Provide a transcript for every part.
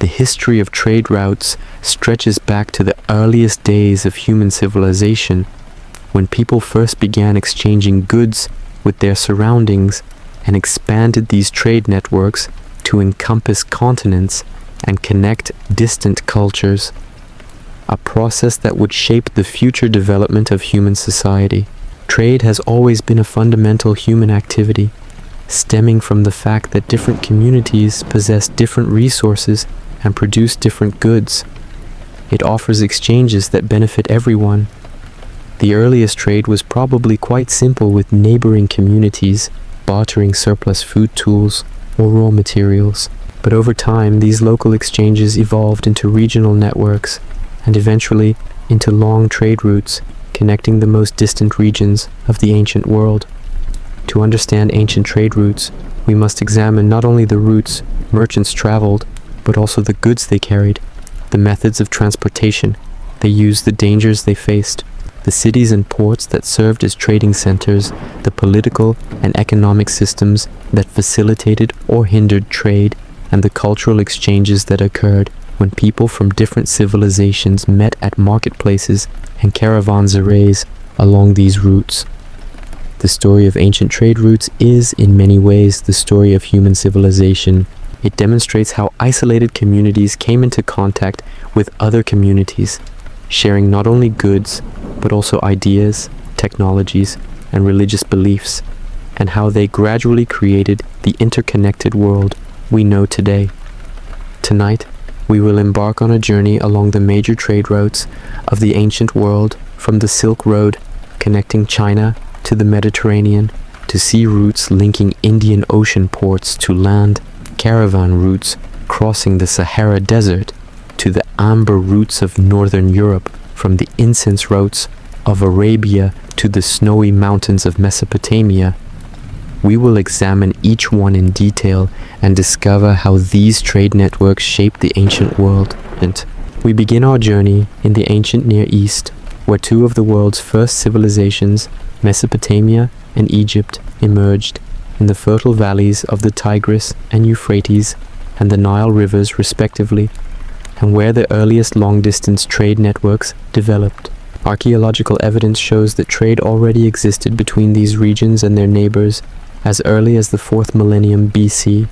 The history of trade routes stretches back to the earliest days of human civilization, when people first began exchanging goods with their surroundings and expanded these trade networks to encompass continents and connect distant cultures, a process that would shape the future development of human society. Trade has always been a fundamental human activity, stemming from the fact that different communities possess different resources and produce different goods. It offers exchanges that benefit everyone. The earliest trade was probably quite simple, with neighboring communities bartering surplus food tools or raw materials. But over time, these local exchanges evolved into regional networks and eventually into long trade routes connecting the most distant regions of the ancient world. To understand ancient trade routes, we must examine not only the routes merchants traveled, but also the goods they carried, the methods of transportation they used, the dangers they faced, the cities and ports that served as trading centers, the political and economic systems that facilitated or hindered trade, and the cultural exchanges that occurred when people from different civilizations met at marketplaces and caravanserais along these routes. The story of ancient trade routes is, in many ways, the story of human civilization. It demonstrates how isolated communities came into contact with other communities, sharing not only goods, but also ideas, technologies, and religious beliefs, and how they gradually created the interconnected world we know today. Tonight, we will embark on a journey along the major trade routes of the ancient world, from the Silk Road connecting China to the Mediterranean, to sea routes linking Indian Ocean ports to land, caravan routes crossing the Sahara Desert, to the amber routes of northern Europe, from the incense routes of Arabia to the snowy mountains of Mesopotamia. We will examine each one in detail and discover how these trade networks shaped the ancient world. And we begin our journey in the ancient Near East, where two of the world's first civilizations, Mesopotamia and Egypt, emerged in the fertile valleys of the Tigris and Euphrates and the Nile rivers respectively, and where the earliest long-distance trade networks developed. Archaeological evidence shows that trade already existed between these regions and their neighbors as early as the 4th millennium BC,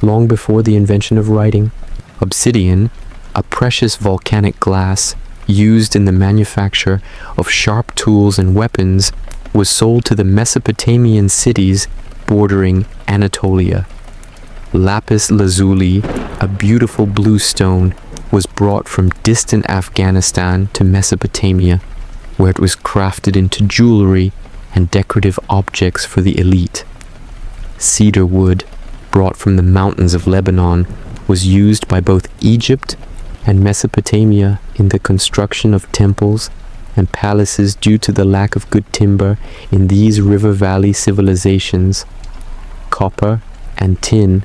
long before the invention of writing. Obsidian, a precious volcanic glass used in the manufacture of sharp tools and weapons, was sold to the Mesopotamian cities bordering Anatolia. Lapis lazuli, a beautiful blue stone, was brought from distant Afghanistan to Mesopotamia, where it was crafted into jewelry and decorative objects for the elite. Cedar wood, brought from the mountains of Lebanon, was used by both Egypt and Mesopotamia in the construction of temples and palaces due to the lack of good timber in these river valley civilizations. Copper and tin,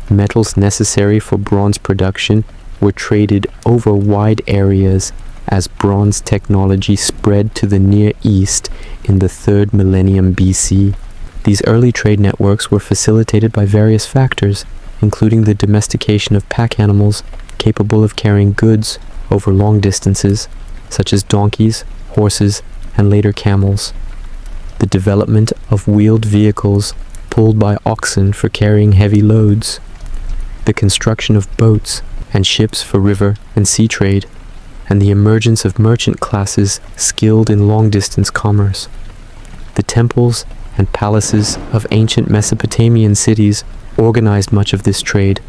metals necessary for bronze production, were traded over wide areas as bronze technology spread to the Near East in the 3rd millennium BC. These early trade networks were facilitated by various factors, including the domestication of pack animals capable of carrying goods over long distances, such as donkeys, horses, and later camels, the development of wheeled vehicles pulled by oxen for carrying heavy loads, the construction of boats and ships for river and sea trade, and the emergence of merchant classes skilled in long-distance commerce. The temples and palaces of ancient Mesopotamian cities organized much of this trade,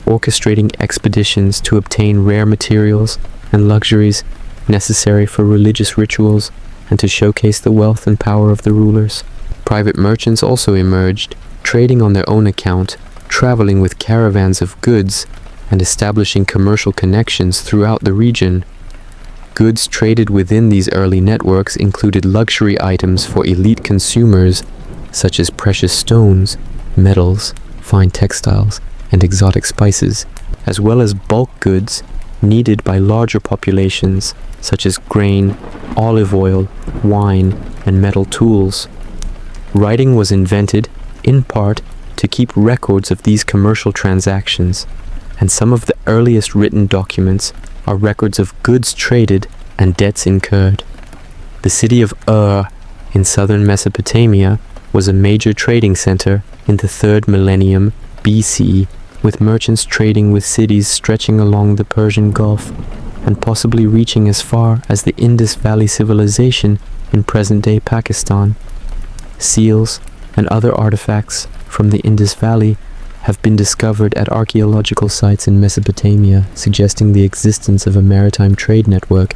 orchestrating expeditions to obtain rare materials and luxuries necessary for religious rituals and to showcase the wealth and power of the rulers. Private merchants also emerged, trading on their own account, traveling with caravans of goods, and establishing commercial connections throughout the region. Goods traded within these early networks included luxury items for elite consumers, such as precious stones, metals, fine textiles, and exotic spices, as well as bulk goods needed by larger populations, such as grain, olive oil, wine, and metal tools. Writing was invented, in part, to keep records of these commercial transactions. and some of the earliest written documents are records of goods traded and debts incurred. The city of Ur in southern Mesopotamia was a major trading center in the 3rd millennium BC, with merchants trading with cities stretching along the Persian Gulf and possibly reaching as far as the Indus Valley civilization in present-day Pakistan. Seals and other artifacts from the Indus Valley have been discovered at archaeological sites in Mesopotamia, suggesting the existence of a maritime trade network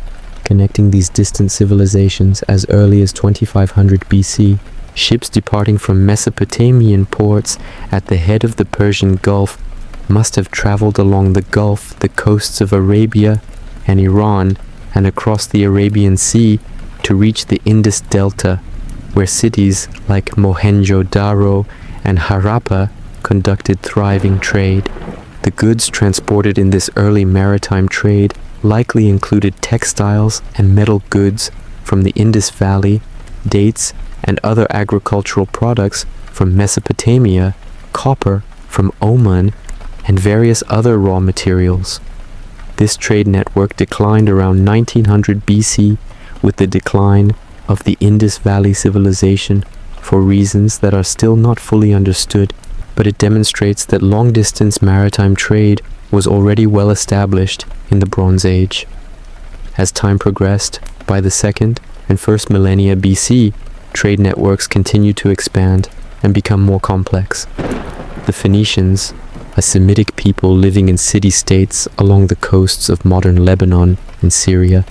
connecting these distant civilizations as early as 2500 BC. Ships departing from Mesopotamian ports at the head of the Persian Gulf must have traveled along the Gulf, the coasts of Arabia and Iran, and across the Arabian Sea to reach the Indus Delta, where cities like Mohenjo-Daro and Harappa conducted thriving trade. The goods transported in this early maritime trade likely included textiles and metal goods from the Indus Valley, dates and other agricultural products from Mesopotamia, copper from Oman, and various other raw materials. This trade network declined around 1900 BC with the decline of the Indus Valley civilization for reasons that are still not fully understood, but it demonstrates that long-distance maritime trade was already well established in the Bronze Age. As time progressed, by the 2nd and 1st millennia BC, trade networks continued to expand and become more complex. The Phoenicians, a Semitic people living in city-states along the coasts of modern Lebanon and Syria,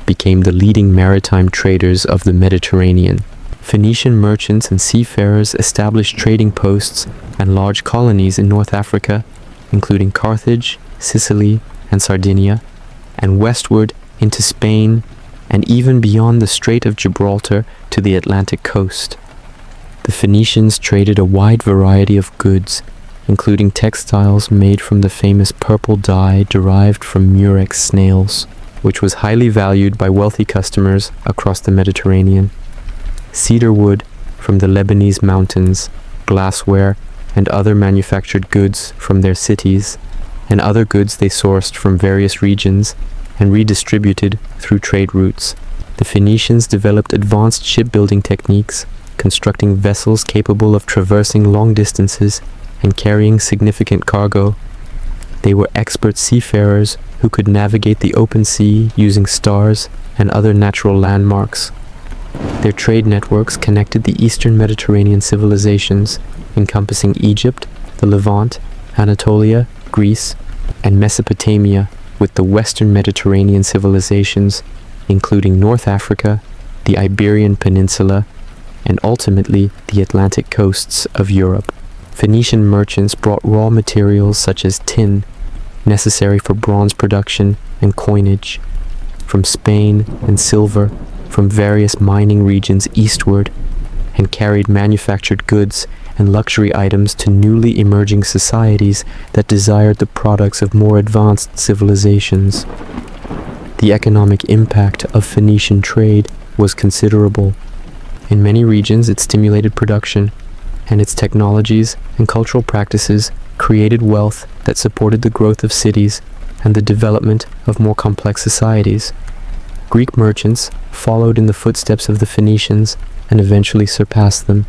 became the leading maritime traders of the Mediterranean. Phoenician merchants and seafarers established trading posts and large colonies in North Africa, including Carthage, Sicily, and Sardinia, and westward into Spain, and even beyond the Strait of Gibraltar to the Atlantic coast. The Phoenicians traded a wide variety of goods, including textiles made from the famous purple dye derived from murex snails, which was highly valued by wealthy customers across the Mediterranean, cedar wood from the Lebanese mountains, glassware, and other manufactured goods from their cities, and other goods they sourced from various regions and redistributed through trade routes. The Phoenicians developed advanced shipbuilding techniques, constructing vessels capable of traversing long distances and carrying significant cargo. They were expert seafarers who could navigate the open sea using stars and other natural landmarks. Their trade networks connected the eastern Mediterranean civilizations, encompassing Egypt, the Levant, Anatolia, Greece, and Mesopotamia, with the western Mediterranean civilizations, including North Africa, the Iberian Peninsula, and ultimately the Atlantic coasts of Europe. Phoenician merchants brought raw materials such as tin, necessary for bronze production and coinage, from Spain, and silver from various mining regions eastward, and carried manufactured goods and luxury items to newly emerging societies that desired the products of more advanced civilizations. The economic impact of Phoenician trade was considerable. In many regions, it stimulated production, and its technologies and cultural practices created wealth that supported the growth of cities and the development of more complex societies. Greek merchants followed in the footsteps of the Phoenicians and eventually surpassed them,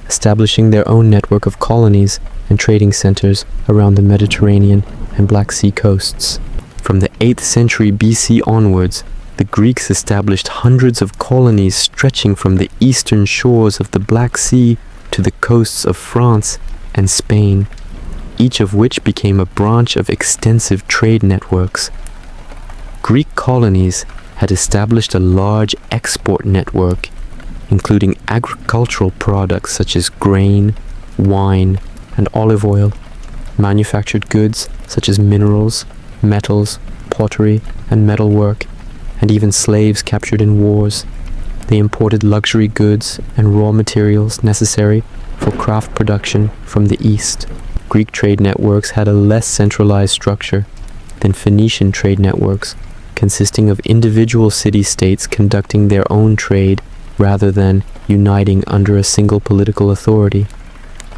establishing their own network of colonies and trading centers around the Mediterranean and Black Sea coasts. From the 8th century BC onwards, the Greeks established hundreds of colonies stretching from the eastern shores of the Black Sea to the coasts of France and Spain, each of which became a branch of extensive trade networks. Greek colonies had established a large export network, including agricultural products such as grain, wine, and olive oil, manufactured goods such as minerals, metals, pottery, and metalwork, and even slaves captured in wars. They imported luxury goods and raw materials necessary for craft production from the East. Greek trade networks had a less centralized structure than Phoenician trade networks, consisting of individual city-states conducting their own trade rather than uniting under a single political authority.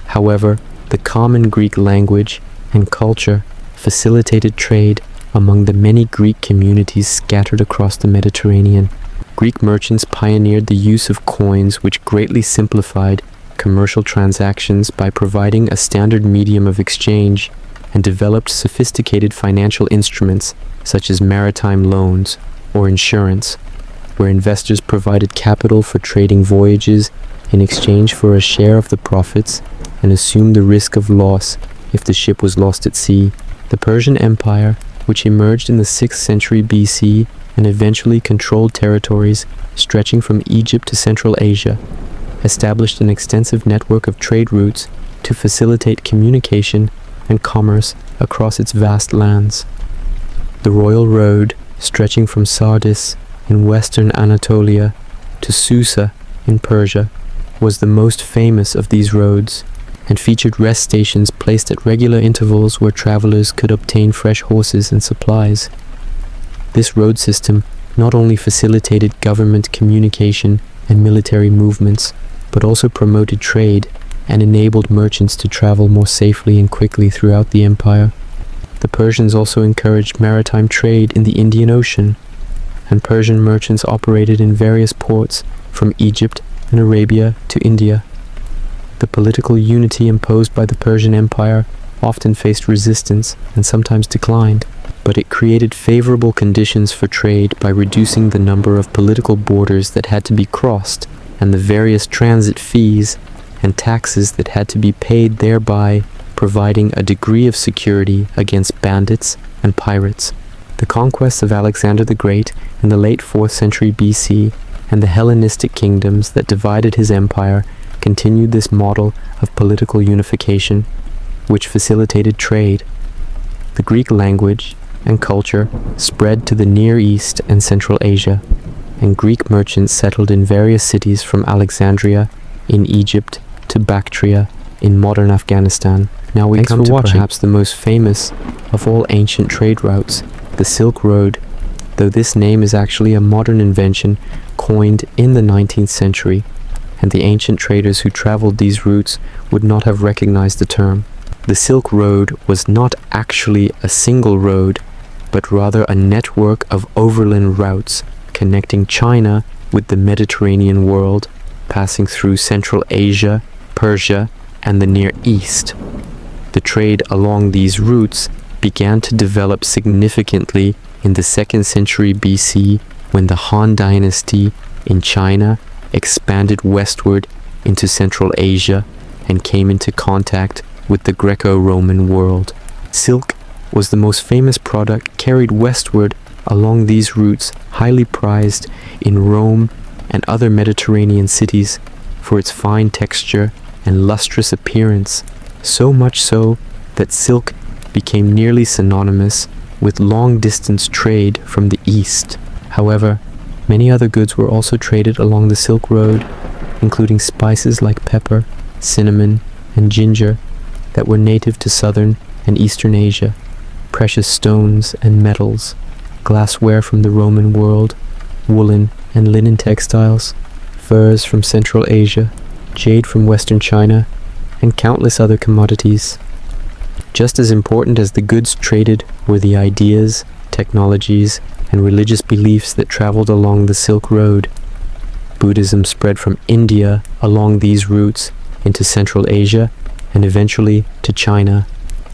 However, the common Greek language and culture facilitated trade among the many Greek communities scattered across the Mediterranean. Greek merchants pioneered the use of coins, which greatly simplified commercial transactions by providing a standard medium of exchange, and developed sophisticated financial instruments such as maritime loans or insurance, where investors provided capital for trading voyages in exchange for a share of the profits and assumed the risk of loss if the ship was lost at sea. The Persian Empire, which emerged in the 6th century BC and eventually controlled territories stretching from Egypt to Central Asia, established an extensive network of trade routes to facilitate communication and commerce across its vast lands. The Royal Road, stretching from Sardis in western Anatolia to Susa in Persia, was the most famous of these roads, and featured rest stations placed at regular intervals where travelers could obtain fresh horses and supplies. This road system not only facilitated government communication and military movements, but also promoted trade and enabled merchants to travel more safely and quickly throughout the empire. The Persians also encouraged maritime trade in the Indian Ocean, and Persian merchants operated in various ports from Egypt and Arabia to India. The political unity imposed by the Persian Empire often faced resistance and sometimes declined, but it created favorable conditions for trade by reducing the number of political borders that had to be crossed and the various transit fees and taxes that had to be paid, thereby providing a degree of security against bandits and pirates. The conquests of Alexander the Great in the late 4th century BC and the Hellenistic kingdoms that divided his empire continued this model of political unification, which facilitated trade. The Greek language and culture spread to the Near East and Central Asia, and Greek merchants settled in various cities from Alexandria in Egypt to Bactria in modern Afghanistan. Now we come to perhaps the most famous of all ancient trade routes, the Silk Road, though this name is actually a modern invention coined in the 19th century, and the ancient traders who traveled these routes would not have recognized the term. The Silk Road was not actually a single road, but rather a network of overland routes connecting China with the Mediterranean world, passing through Central Asia, Persia, and the Near East. The trade along these routes began to develop significantly in the 2nd century BC when the Han Dynasty in China expanded westward into Central Asia and came into contact with the Greco-Roman world. Silk was the most famous product carried westward along these routes, highly prized in Rome and other Mediterranean cities for its fine texture and lustrous appearance, so much so that silk became nearly synonymous with long-distance trade from the east. However, many other goods were also traded along the Silk Road, including spices like pepper, cinnamon, and ginger that were native to southern and eastern Asia, precious stones and metals, glassware from the Roman world, woolen and linen textiles, furs from Central Asia, jade from Western China, and countless other commodities. Just as important as the goods traded were the ideas, technologies, and religious beliefs that traveled along the Silk Road. Buddhism spread from India along these routes into Central Asia and eventually to China,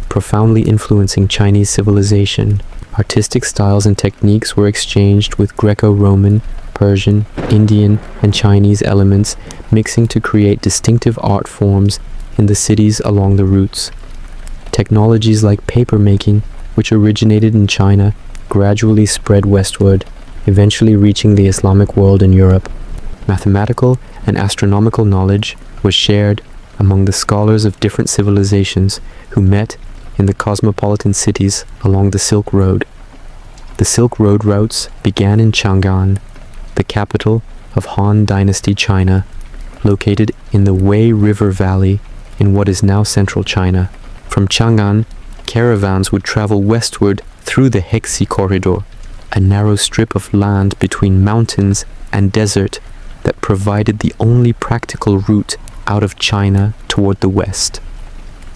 profoundly influencing Chinese civilization. Artistic styles and techniques were exchanged with Greco-Roman, Persian, Indian, and Chinese elements, mixing to create distinctive art forms in the cities along the routes. Technologies like paper making, which originated in China, gradually spread westward, eventually reaching the Islamic world in Europe. Mathematical and astronomical knowledge was shared among the scholars of different civilizations who met in the cosmopolitan cities along the Silk Road. The Silk Road routes began in Chang'an, the capital of Han Dynasty China, located in the Wei River Valley in what is now central China. From Chang'an, caravans would travel westward through the Hexi Corridor, a narrow strip of land between mountains and desert that provided the only practical route out of China toward the west.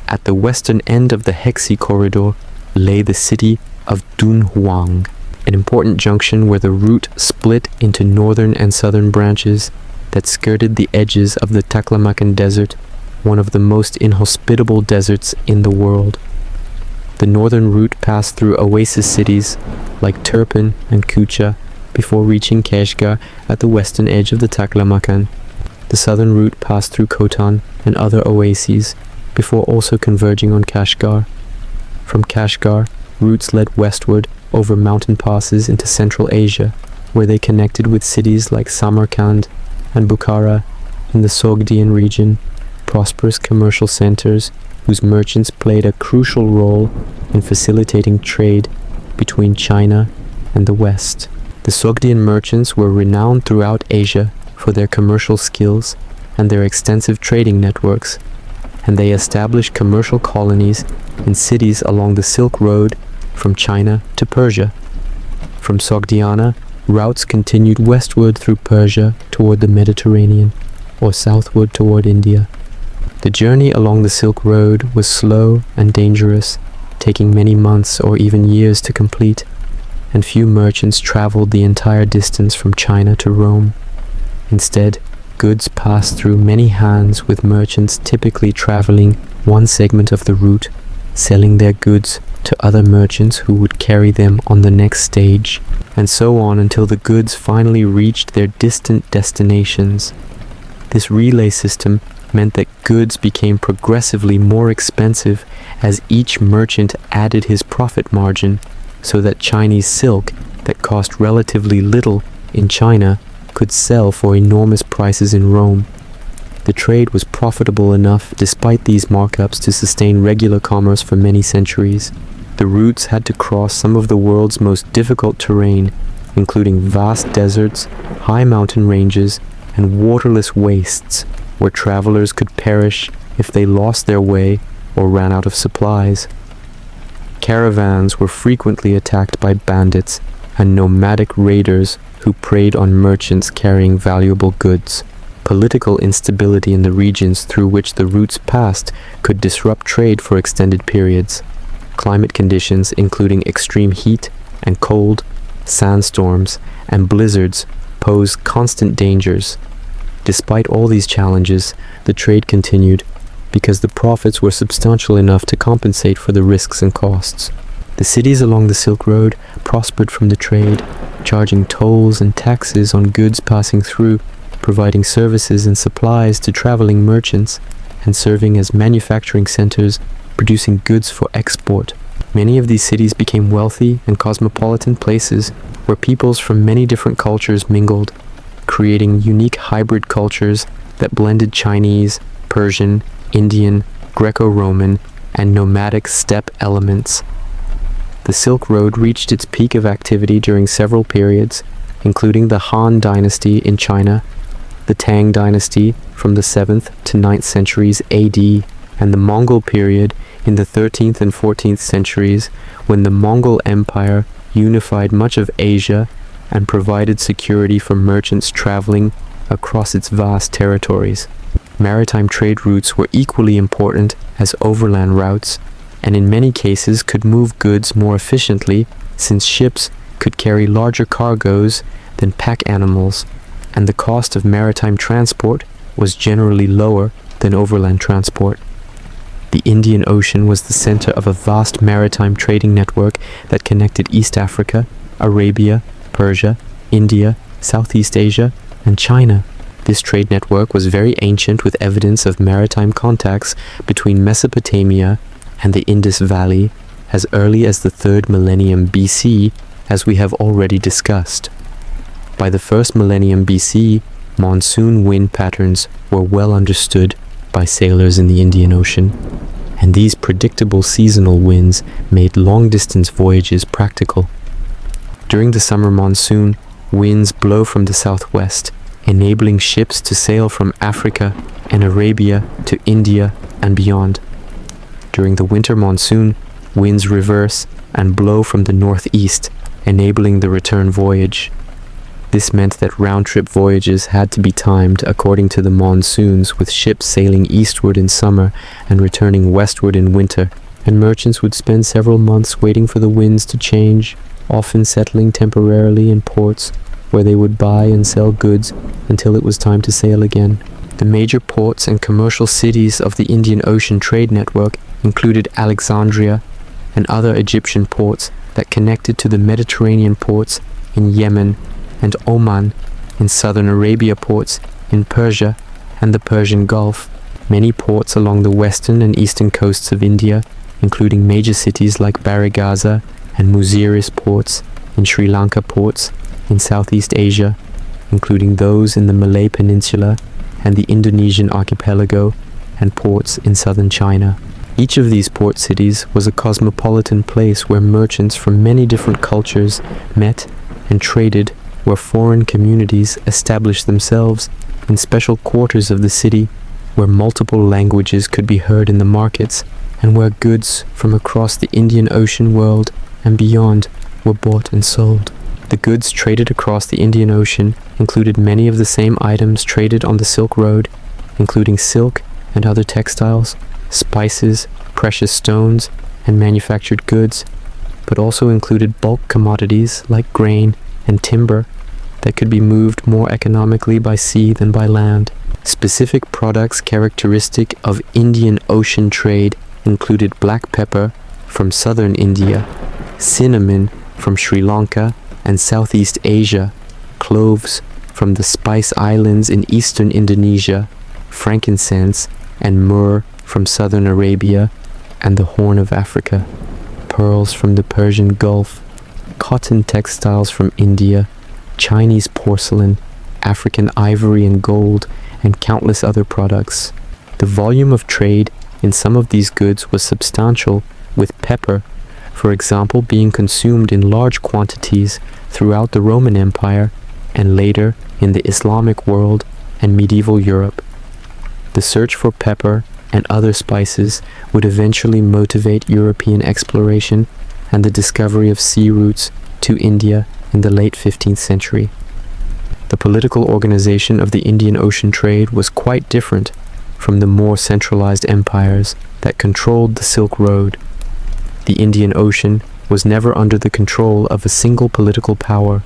At the western end of the Hexi Corridor, lay the city of Dunhuang, an important junction where the route split into northern and southern branches that skirted the edges of the Taklamakan Desert, one of the most inhospitable deserts in the world. The northern route passed through oasis cities like Turpan and Kucha before reaching Kashgar at the western edge of the Taklamakan. The southern route passed through Khotan and other oases before also converging on Kashgar. From Kashgar, routes led westward over mountain passes into Central Asia, where they connected with cities like Samarkand and Bukhara in the Sogdian region, prosperous commercial centers whose merchants played a crucial role in facilitating trade between China and the West. The Sogdian merchants were renowned throughout Asia for their commercial skills and their extensive trading networks, and they established commercial colonies in cities along the Silk Road from China to Persia. From Sogdiana, routes continued westward through Persia toward the Mediterranean, or southward toward India. The journey along the Silk Road was slow and dangerous, taking many months or even years to complete, and few merchants traveled the entire distance from China to Rome. Instead, goods passed through many hands, with merchants typically traveling one segment of the route, selling their goods to other merchants who would carry them on the next stage, and so on until the goods finally reached their distant destinations. This relay system meant that goods became progressively more expensive as each merchant added his profit margin, so that Chinese silk that cost relatively little in China could sell for enormous prices in Rome. The trade was profitable enough despite these markups to sustain regular commerce for many centuries. The routes had to cross some of the world's most difficult terrain, including vast deserts, high mountain ranges, and waterless wastes, where travelers could perish if they lost their way or ran out of supplies. Caravans were frequently attacked by bandits and nomadic raiders who preyed on merchants carrying valuable goods. Political instability in the regions through which the routes passed could disrupt trade for extended periods. Climate conditions, including extreme heat and cold, sandstorms, and blizzards, posed constant dangers. Despite all these challenges, the trade continued because the profits were substantial enough to compensate for the risks and costs. The cities along the Silk Road prospered from the trade, charging tolls and taxes on goods passing through, providing services and supplies to traveling merchants, and serving as manufacturing centers, producing goods for export. Many of these cities became wealthy and cosmopolitan places where peoples from many different cultures mingled, creating unique hybrid cultures that blended Chinese, Persian, Indian, Greco-Roman, and nomadic steppe elements. The Silk Road reached its peak of activity during several periods, including the Han Dynasty in China, the Tang Dynasty from the 7th to 9th centuries AD, and the Mongol period in the 13th and 14th centuries, when the Mongol Empire unified much of Asia and provided security for merchants traveling across its vast territories. Maritime trade routes were equally important as overland routes, and in many cases could move goods more efficiently, since ships could carry larger cargoes than pack animals, and the cost of maritime transport was generally lower than overland transport. The Indian Ocean was the center of a vast maritime trading network that connected East Africa, Arabia, Persia, India, Southeast Asia, and China. This trade network was very ancient, with evidence of maritime contacts between Mesopotamia and the Indus Valley as early as the 3rd millennium BC, as we have already discussed. By the 1st millennium BC, monsoon wind patterns were well understood by sailors in the Indian Ocean, and these predictable seasonal winds made long-distance voyages practical. During the summer monsoon, winds blow from the southwest, enabling ships to sail from Africa and Arabia to India and beyond. During the winter monsoon, winds reverse and blow from the northeast, enabling the return voyage. This meant that round-trip voyages had to be timed according to the monsoons, with ships sailing eastward in summer and returning westward in winter, and merchants would spend several months waiting for the winds to change, often settling temporarily in ports where they would buy and sell goods until it was time to sail again. The major ports and commercial cities of the Indian Ocean trade network included Alexandria and other Egyptian ports that connected to the Mediterranean ports in Yemen and Oman, in southern Arabia ports in Persia and the Persian Gulf, many ports along the western and eastern coasts of India, including major cities like Barigaza and Muziris ports, in Sri Lanka ports in Southeast Asia, including those in the Malay Peninsula and the Indonesian archipelago, and ports in southern China. Each of these port cities was a cosmopolitan place where merchants from many different cultures met and traded, where foreign communities established themselves in special quarters of the city, where multiple languages could be heard in the markets, and where goods from across the Indian Ocean world and beyond were bought and sold. The goods traded across the Indian Ocean included many of the same items traded on the Silk Road, including silk and other textiles, spices, precious stones, and manufactured goods, but also included bulk commodities like grain and timber that could be moved more economically by sea than by land. Specific products characteristic of Indian Ocean trade included black pepper from southern India, cinnamon from Sri Lanka and Southeast Asia, cloves from the Spice Islands in eastern Indonesia, frankincense and myrrh from southern Arabia and the Horn of Africa, pearls from the Persian Gulf, cotton textiles from India, Chinese porcelain, African ivory and gold, and countless other products. The volume of trade in some of these goods was substantial, with pepper, for example, being consumed in large quantities throughout the Roman Empire and later in the Islamic world and medieval Europe. The search for pepper and other spices would eventually motivate European exploration and the discovery of sea routes to India in the late 15th century. The political organization of the Indian Ocean trade was quite different from the more centralized empires that controlled the Silk Road. The Indian Ocean was never under the control of a single political power,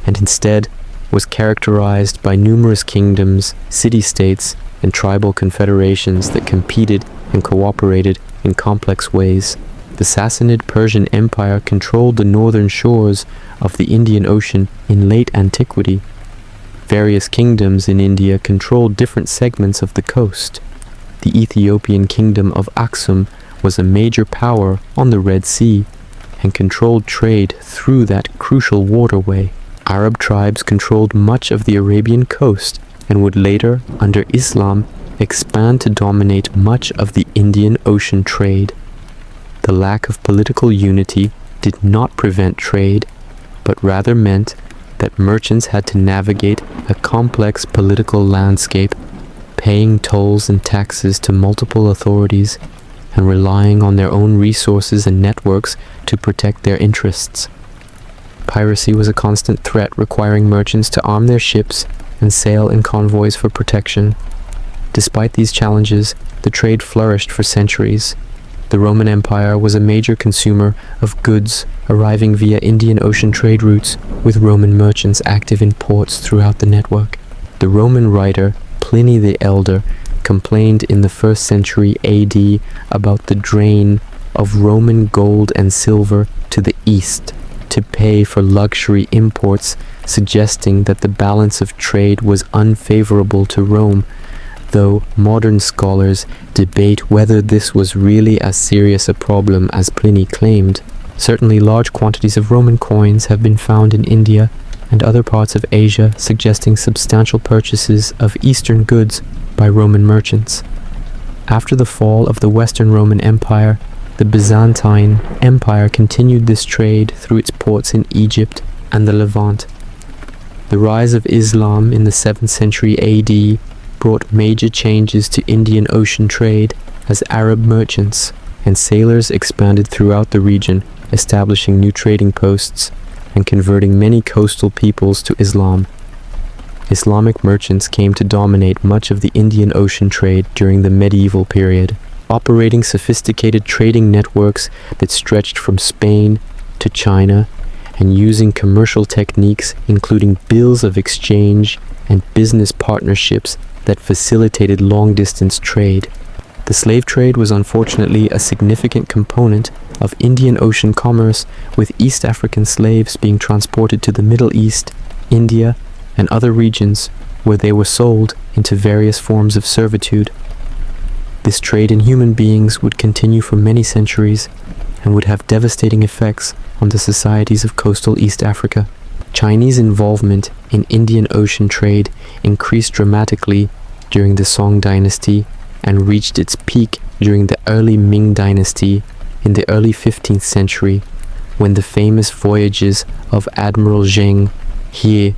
and instead was characterized by numerous kingdoms, city-states, and tribal confederations that competed and cooperated in complex ways. The Sassanid Persian Empire controlled the northern shores of the Indian Ocean in late antiquity. Various kingdoms in India controlled different segments of the coast. The Ethiopian kingdom of Aksum was a major power on the Red Sea and controlled trade through that crucial waterway. Arab tribes controlled much of the Arabian coast and would later, under Islam, expand to dominate much of the Indian Ocean trade. The lack of political unity did not prevent trade, but rather meant that merchants had to navigate a complex political landscape, paying tolls and taxes to multiple authorities, and relying on their own resources and networks to protect their interests. Piracy was a constant threat, requiring merchants to arm their ships and sail in convoys for protection. Despite these challenges, the trade flourished for centuries. The Roman Empire was a major consumer of goods arriving via Indian Ocean trade routes, with Roman merchants active in ports throughout the network. The Roman writer Pliny the Elder complained in the 1st century AD about the drain of Roman gold and silver to the east to pay for luxury imports, suggesting that the balance of trade was unfavorable to Rome, though modern scholars debate whether this was really as serious a problem as Pliny claimed. Certainly large quantities of Roman coins have been found in India and other parts of Asia, suggesting substantial purchases of Eastern goods by Roman merchants. After the fall of the Western Roman Empire, the Byzantine Empire continued this trade through its ports in Egypt and the Levant. The rise of Islam in the 7th century AD brought major changes to Indian Ocean trade as Arab merchants and sailors expanded throughout the region, establishing new trading posts and converting many coastal peoples to Islam. Islamic merchants came to dominate much of the Indian Ocean trade during the medieval period. operating sophisticated trading networks that stretched from Spain to China, and using commercial techniques including bills of exchange and business partnerships that facilitated long-distance trade. The slave trade was unfortunately a significant component of Indian Ocean commerce, with East African slaves being transported to the Middle East, India, and other regions where they were sold into various forms of servitude. This trade in human beings would continue for many centuries and would have devastating effects on the societies of coastal East Africa. Chinese involvement in Indian Ocean trade increased dramatically during the Song dynasty and reached its peak during the early Ming dynasty in the early 15th century, when the famous voyages of Admiral Zheng He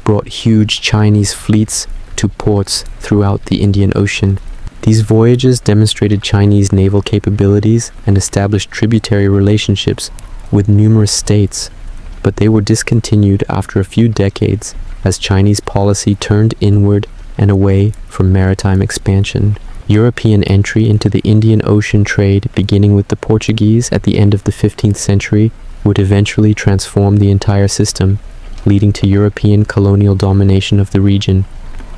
brought huge Chinese fleets to ports throughout the Indian Ocean. These voyages demonstrated Chinese naval capabilities and established tributary relationships with numerous states, but they were discontinued after a few decades as Chinese policy turned inward and away from maritime expansion. European entry into the Indian Ocean trade, beginning with the Portuguese at the end of the 15th century, would eventually transform the entire system, leading to European colonial domination of the region.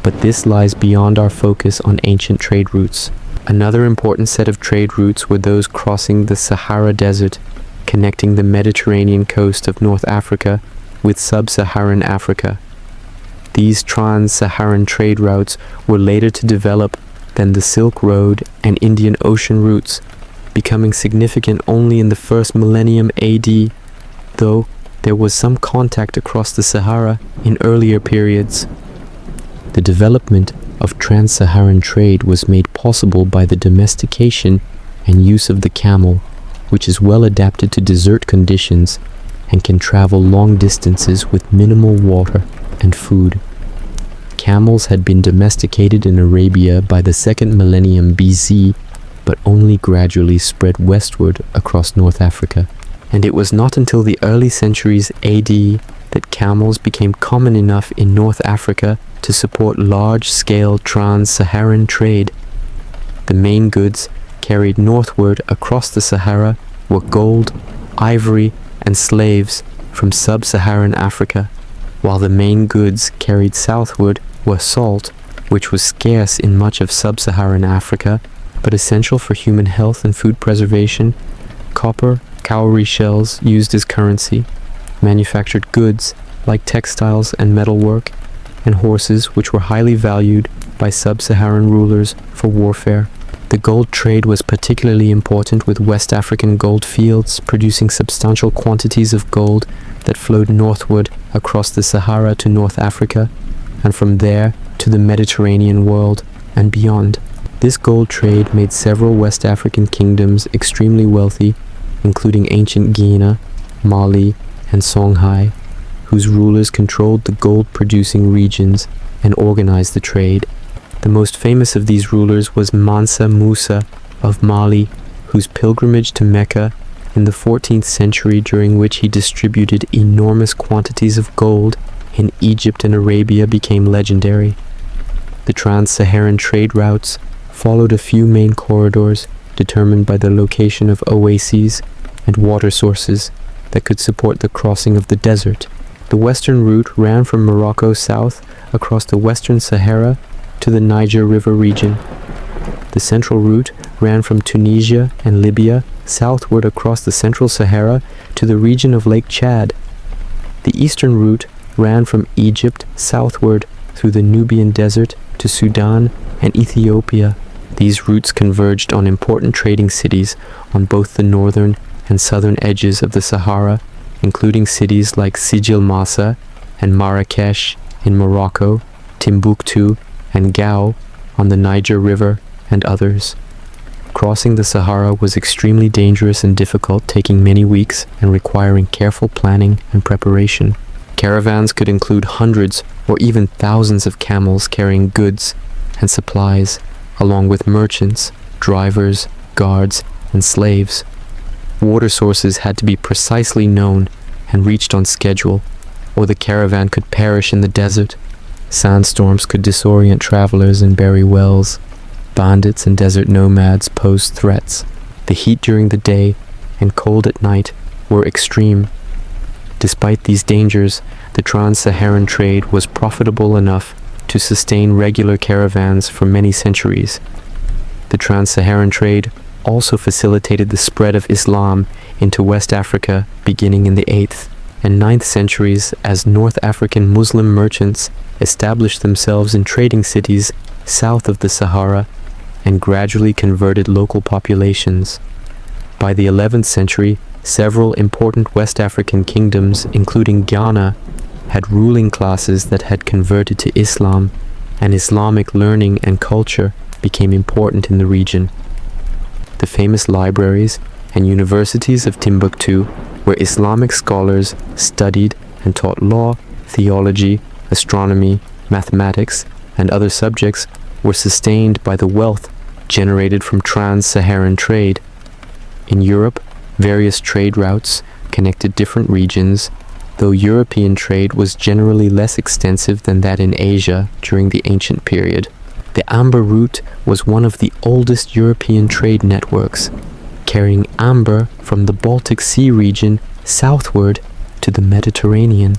But this lies beyond our focus on ancient trade routes. Another important set of trade routes were those crossing the Sahara Desert, connecting the Mediterranean coast of North Africa with sub-Saharan Africa. These trans-Saharan trade routes were later to develop than the Silk Road and Indian Ocean routes, becoming significant only in the first millennium AD, though there was some contact across the Sahara in earlier periods. The development of trans-Saharan trade was made possible by the domestication and use of the camel, which is well adapted to desert conditions and can travel long distances with minimal water and food. Camels had been domesticated in Arabia by the 2nd millennium BC, but only gradually spread westward across North Africa. And it was not until the early centuries AD that camels became common enough in North Africa to support large-scale trans-Saharan trade. The main goods carried northward across the Sahara were gold, ivory, and slaves from sub-Saharan Africa, while the main goods carried southward were salt, which was scarce in much of sub-Saharan Africa, but essential for human health and food preservation, copper, cowrie shells used as currency, manufactured goods like textiles and metalwork, and horses, which were highly valued by sub-Saharan rulers for warfare. The gold trade was particularly important, with West African gold fields producing substantial quantities of gold that flowed northward across the Sahara to North Africa, and from there to the Mediterranean world and beyond. This gold trade made several West African kingdoms extremely wealthy, including ancient Guinea, Mali, and Songhai, whose rulers controlled the gold-producing regions and organized the trade. The most famous of these rulers was Mansa Musa of Mali, whose pilgrimage to Mecca in the 14th century, during which he distributed enormous quantities of gold in Egypt and Arabia, became legendary. The trans-Saharan trade routes followed a few main corridors determined by the location of oases and water sources that could support the crossing of the desert. The western route ran from Morocco south across the western Sahara to the Niger River region. The central route ran from Tunisia and Libya southward across the central Sahara to the region of Lake Chad. The eastern route ran from Egypt southward through the Nubian Desert to Sudan and Ethiopia. These routes converged on important trading cities on both the northern and southern edges of the Sahara, including cities like Sijil Massa and Marrakesh in Morocco, Timbuktu and Gao on the Niger River, and others. Crossing the Sahara was extremely dangerous and difficult, taking many weeks and requiring careful planning and preparation. Caravans could include hundreds or even thousands of camels carrying goods and supplies, along with merchants, drivers, guards, and slaves. Water sources had to be precisely known and reached on schedule, or the caravan could perish in the desert. Sandstorms could disorient travelers and bury wells. bandits and desert nomads posed threats. The heat during the day and cold at night were extreme. Despite these dangers, the trans-Saharan trade was profitable enough to sustain regular caravans for many centuries. The trans-Saharan trade also facilitated the spread of Islam into West Africa beginning in the 8th and 9th centuries as North African Muslim merchants established themselves in trading cities south of the Sahara and gradually converted local populations. By the 11th century, several important West African kingdoms, including Ghana, had ruling classes that had converted to Islam, and Islamic learning and culture became important in the region. The famous libraries and universities of Timbuktu, where Islamic scholars studied and taught law, theology, astronomy, mathematics, and other subjects, were sustained by the wealth generated from trans-Saharan trade. In Europe, various trade routes connected different regions, though European trade was generally less extensive than that in Asia during the ancient period. The amber route was one of the oldest European trade networks, carrying amber from the Baltic Sea region southward to the Mediterranean.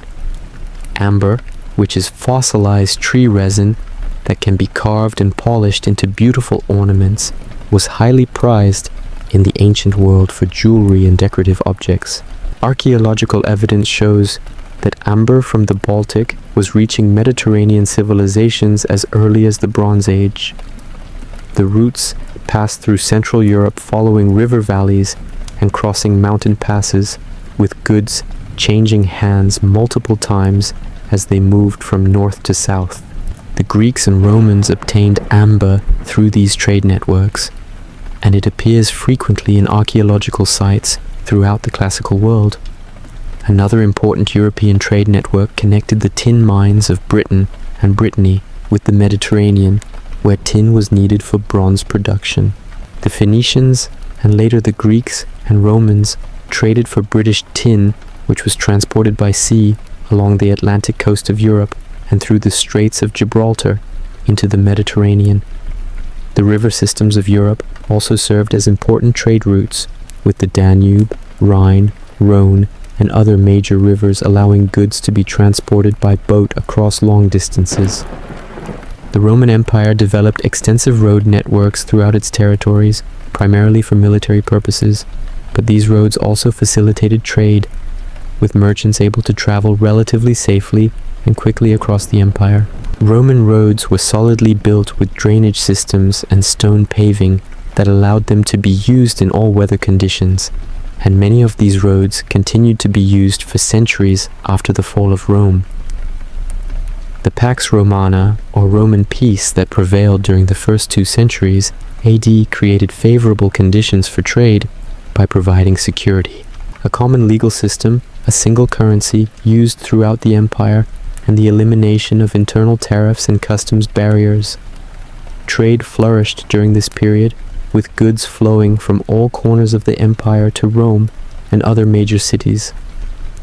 Amber, which is fossilized tree resin that can be carved and polished into beautiful ornaments, was highly prized in the ancient world for jewelry and decorative objects. Archaeological evidence shows that amber from the Baltic was reaching Mediterranean civilizations as early as the Bronze Age. The routes passed through Central Europe following river valleys and crossing mountain passes, with goods changing hands multiple times as they moved from north to south. The Greeks and Romans obtained amber through these trade networks, and it appears frequently in archaeological sites throughout the classical world. Another important European trade network connected the tin mines of Britain and Brittany with the Mediterranean, where tin was needed for bronze production. The Phoenicians and later the Greeks and Romans traded for British tin, which was transported by sea along the Atlantic coast of Europe and through the Straits of Gibraltar into the Mediterranean. The river systems of Europe also served as important trade routes, with the Danube, Rhine, Rhone, and other major rivers allowing goods to be transported by boat across long distances. The Roman Empire developed extensive road networks throughout its territories, primarily for military purposes, but these roads also facilitated trade, with merchants able to travel relatively safely and quickly across the empire. Roman roads were solidly built with drainage systems and stone paving that allowed them to be used in all weather conditions, and many of these roads continued to be used for centuries after the fall of Rome. The Pax Romana, or Roman peace, that prevailed during the first 2 centuries AD created favorable conditions for trade by providing security. A common legal system, a single currency used throughout the empire, and the elimination of internal tariffs and customs barriers. Trade flourished during this period, with goods flowing from all corners of the empire to Rome and other major cities,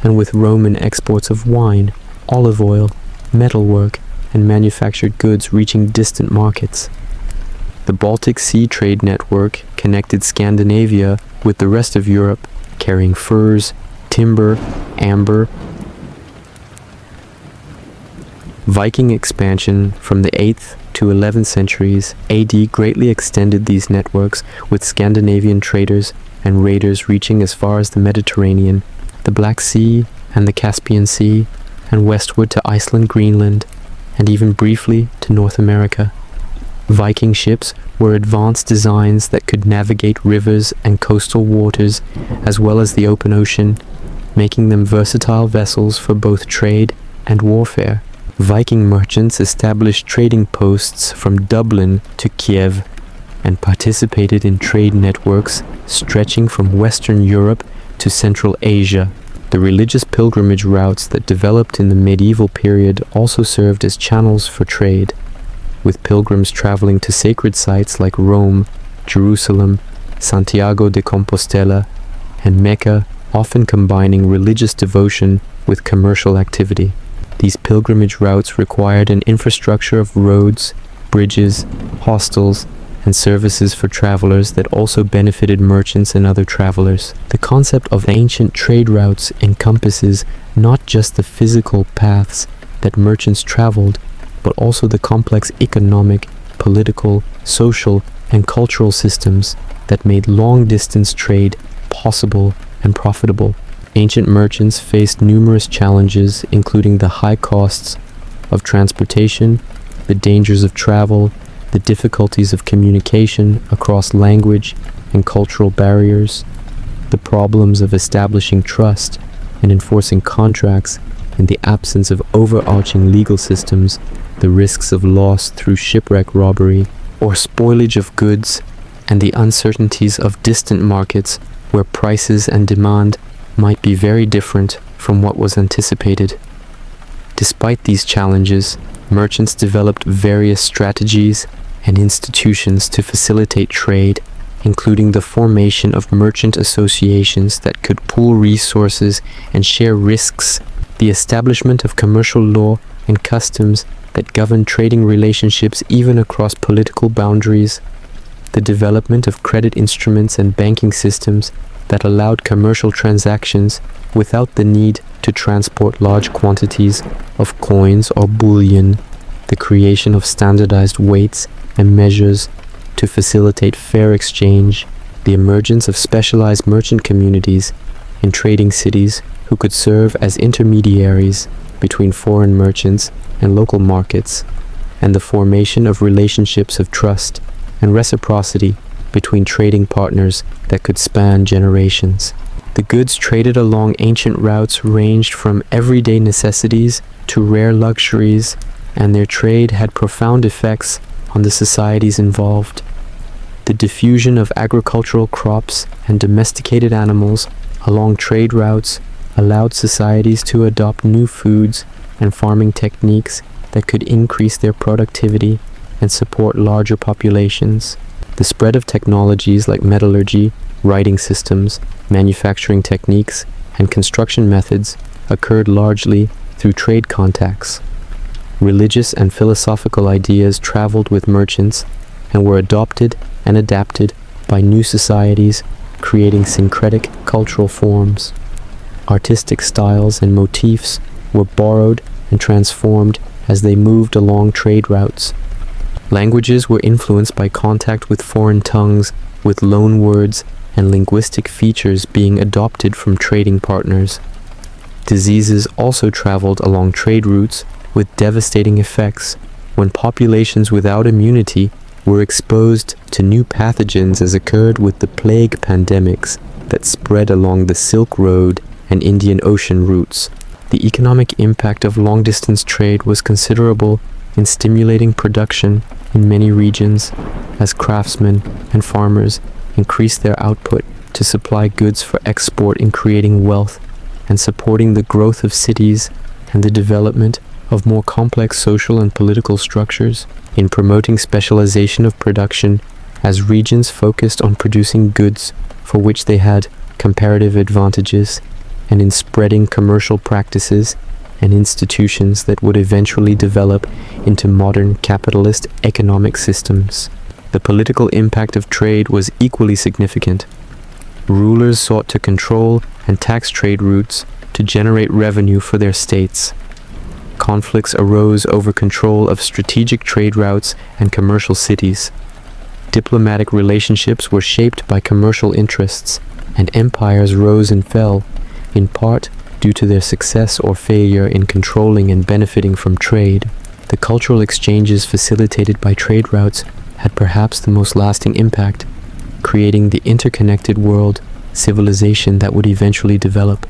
and with Roman exports of wine, olive oil, metalwork, and manufactured goods reaching distant markets. The Baltic Sea trade network connected Scandinavia with the rest of Europe, carrying furs, timber, amber. Viking expansion from the 8th to 11th centuries AD greatly extended these networks, with Scandinavian traders and raiders reaching as far as the Mediterranean, the Black Sea, and the Caspian Sea, and westward to Iceland, Greenland, and even briefly to North America. Viking ships were advanced designs that could navigate rivers and coastal waters as well as the open ocean, making them versatile vessels for both trade and warfare. Viking merchants established trading posts from Dublin to Kiev and participated in trade networks stretching from Western Europe to Central Asia. The religious pilgrimage routes that developed in the medieval period also served as channels for trade, with pilgrims traveling to sacred sites like Rome, Jerusalem, Santiago de Compostela, and Mecca, often combining religious devotion with commercial activity. These pilgrimage routes required an infrastructure of roads, bridges, hostels, and services for travelers that also benefited merchants and other travelers. The concept of ancient trade routes encompasses not just the physical paths that merchants traveled, but also the complex economic, political, social, and cultural systems that made long-distance trade possible and profitable. Ancient merchants faced numerous challenges, including the high costs of transportation, the dangers of travel, the difficulties of communication across language and cultural barriers, the problems of establishing trust and enforcing contracts in the absence of overarching legal systems, the risks of loss through shipwreck, robbery, or spoilage of goods, and the uncertainties of distant markets where prices and demand might be very different from what was anticipated. Despite these challenges, merchants developed various strategies and institutions to facilitate trade, including the formation of merchant associations that could pool resources and share risks, the establishment of commercial law and customs that governed trading relationships even across political boundaries, the development of credit instruments and banking systems that allowed commercial transactions without the need to transport large quantities of coins or bullion, the creation of standardized weights and measures to facilitate fair exchange, the emergence of specialized merchant communities in trading cities who could serve as intermediaries between foreign merchants and local markets, and the formation of relationships of trust and reciprocity between trading partners that could span generations. The goods traded along ancient routes ranged from everyday necessities to rare luxuries, and their trade had profound effects on the societies involved. The diffusion of agricultural crops and domesticated animals along trade routes allowed societies to adopt new foods and farming techniques that could increase their productivity and support larger populations. The spread of technologies like metallurgy, writing systems, manufacturing techniques, and construction methods occurred largely through trade contacts. Religious and philosophical ideas traveled with merchants and were adopted and adapted by new societies, creating syncretic cultural forms. Artistic styles and motifs were borrowed and transformed as they moved along trade routes. Languages were influenced by contact with foreign tongues, with loan words and linguistic features being adopted from trading partners. Diseases also traveled along trade routes with devastating effects when populations without immunity were exposed to new pathogens, as occurred with the plague pandemics that spread along the Silk Road and Indian Ocean routes. The economic impact of long-distance trade was considerable in stimulating production in many regions as craftsmen and farmers increased their output to supply goods for export, in creating wealth and supporting the growth of cities and the development of more complex social and political structures, in promoting specialization of production as regions focused on producing goods for which they had comparative advantages, and in spreading commercial practices and institutions that would eventually develop into modern capitalist economic systems. The political impact of trade was equally significant. Rulers sought to control and tax trade routes to generate revenue for their states. Conflicts arose over control of strategic trade routes and commercial cities. Diplomatic relationships were shaped by commercial interests, and empires rose and fell, in part due to their success or failure in controlling and benefiting from trade. The cultural exchanges facilitated by trade routes had perhaps the most lasting impact, creating the interconnected world civilization that would eventually develop.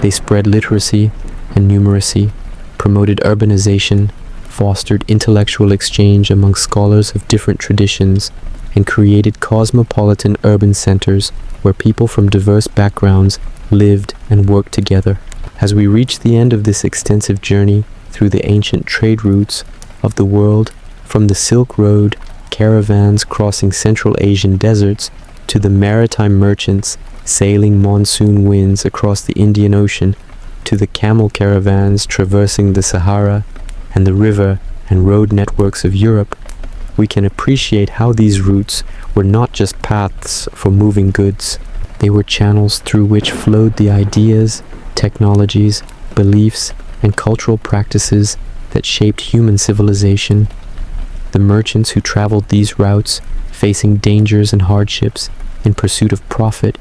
They spread literacy and numeracy, promoted urbanization, fostered intellectual exchange among scholars of different traditions, and created cosmopolitan urban centers where people from diverse backgrounds lived and worked together. As we reach the end of this extensive journey through the ancient trade routes of the world, from the Silk Road, caravans crossing Central Asian deserts, to the maritime merchants sailing monsoon winds across the Indian Ocean, to the camel caravans traversing the Sahara and the river and road networks of Europe, we can appreciate how these routes were not just paths for moving goods. They were channels through which flowed the ideas, technologies, beliefs, and cultural practices that shaped human civilization. The merchants who traveled these routes, facing dangers and hardships in pursuit of profit,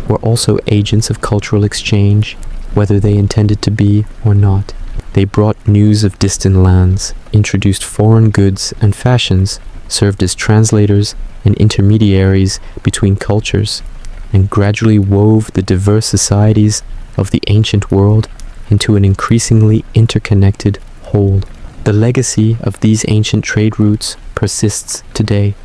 were also agents of cultural exchange, whether they intended to be or not. They brought news of distant lands, introduced foreign goods and fashions, served as translators and intermediaries between cultures, and gradually wove the diverse societies of the ancient world into an increasingly interconnected whole. The legacy of these ancient trade routes persists today.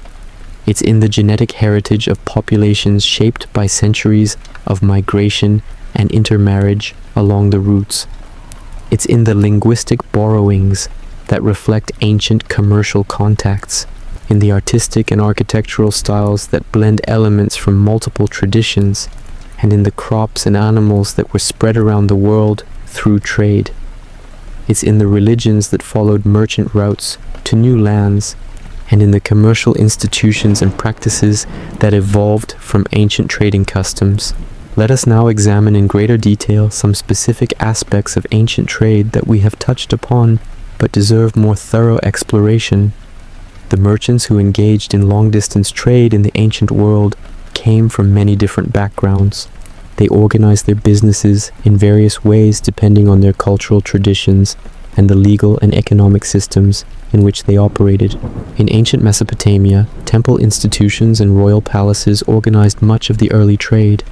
It's in the genetic heritage of populations shaped by centuries of migration and intermarriage along the routes. It's in the linguistic borrowings that reflect ancient commercial contacts, in the artistic and architectural styles that blend elements from multiple traditions, and in the crops and animals that were spread around the world through trade. It's in the religions that followed merchant routes to new lands, and in the commercial institutions and practices that evolved from ancient trading customs. Let us now examine in greater detail some specific aspects of ancient trade that we have touched upon but deserve more thorough exploration. The merchants who engaged in long-distance trade in the ancient world came from many different backgrounds. They organized their businesses in various ways depending on their cultural traditions and the legal and economic systems in which they operated. In ancient Mesopotamia, temple institutions and royal palaces organized much of the early trade.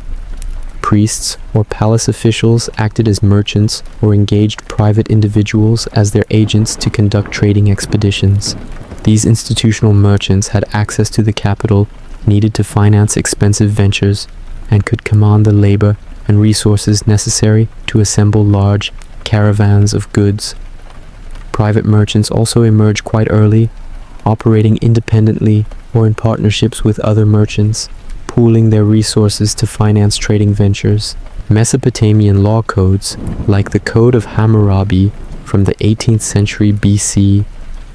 Priests or palace officials acted as merchants or engaged private individuals as their agents to conduct trading expeditions. These institutional merchants had access to the capital needed to finance expensive ventures and could command the labor and resources necessary to assemble large caravans of goods. Private merchants also emerged quite early, operating independently or in partnerships with other merchants, pooling their resources to finance trading ventures. Mesopotamian law codes, like the Code of Hammurabi from the 18th century BC,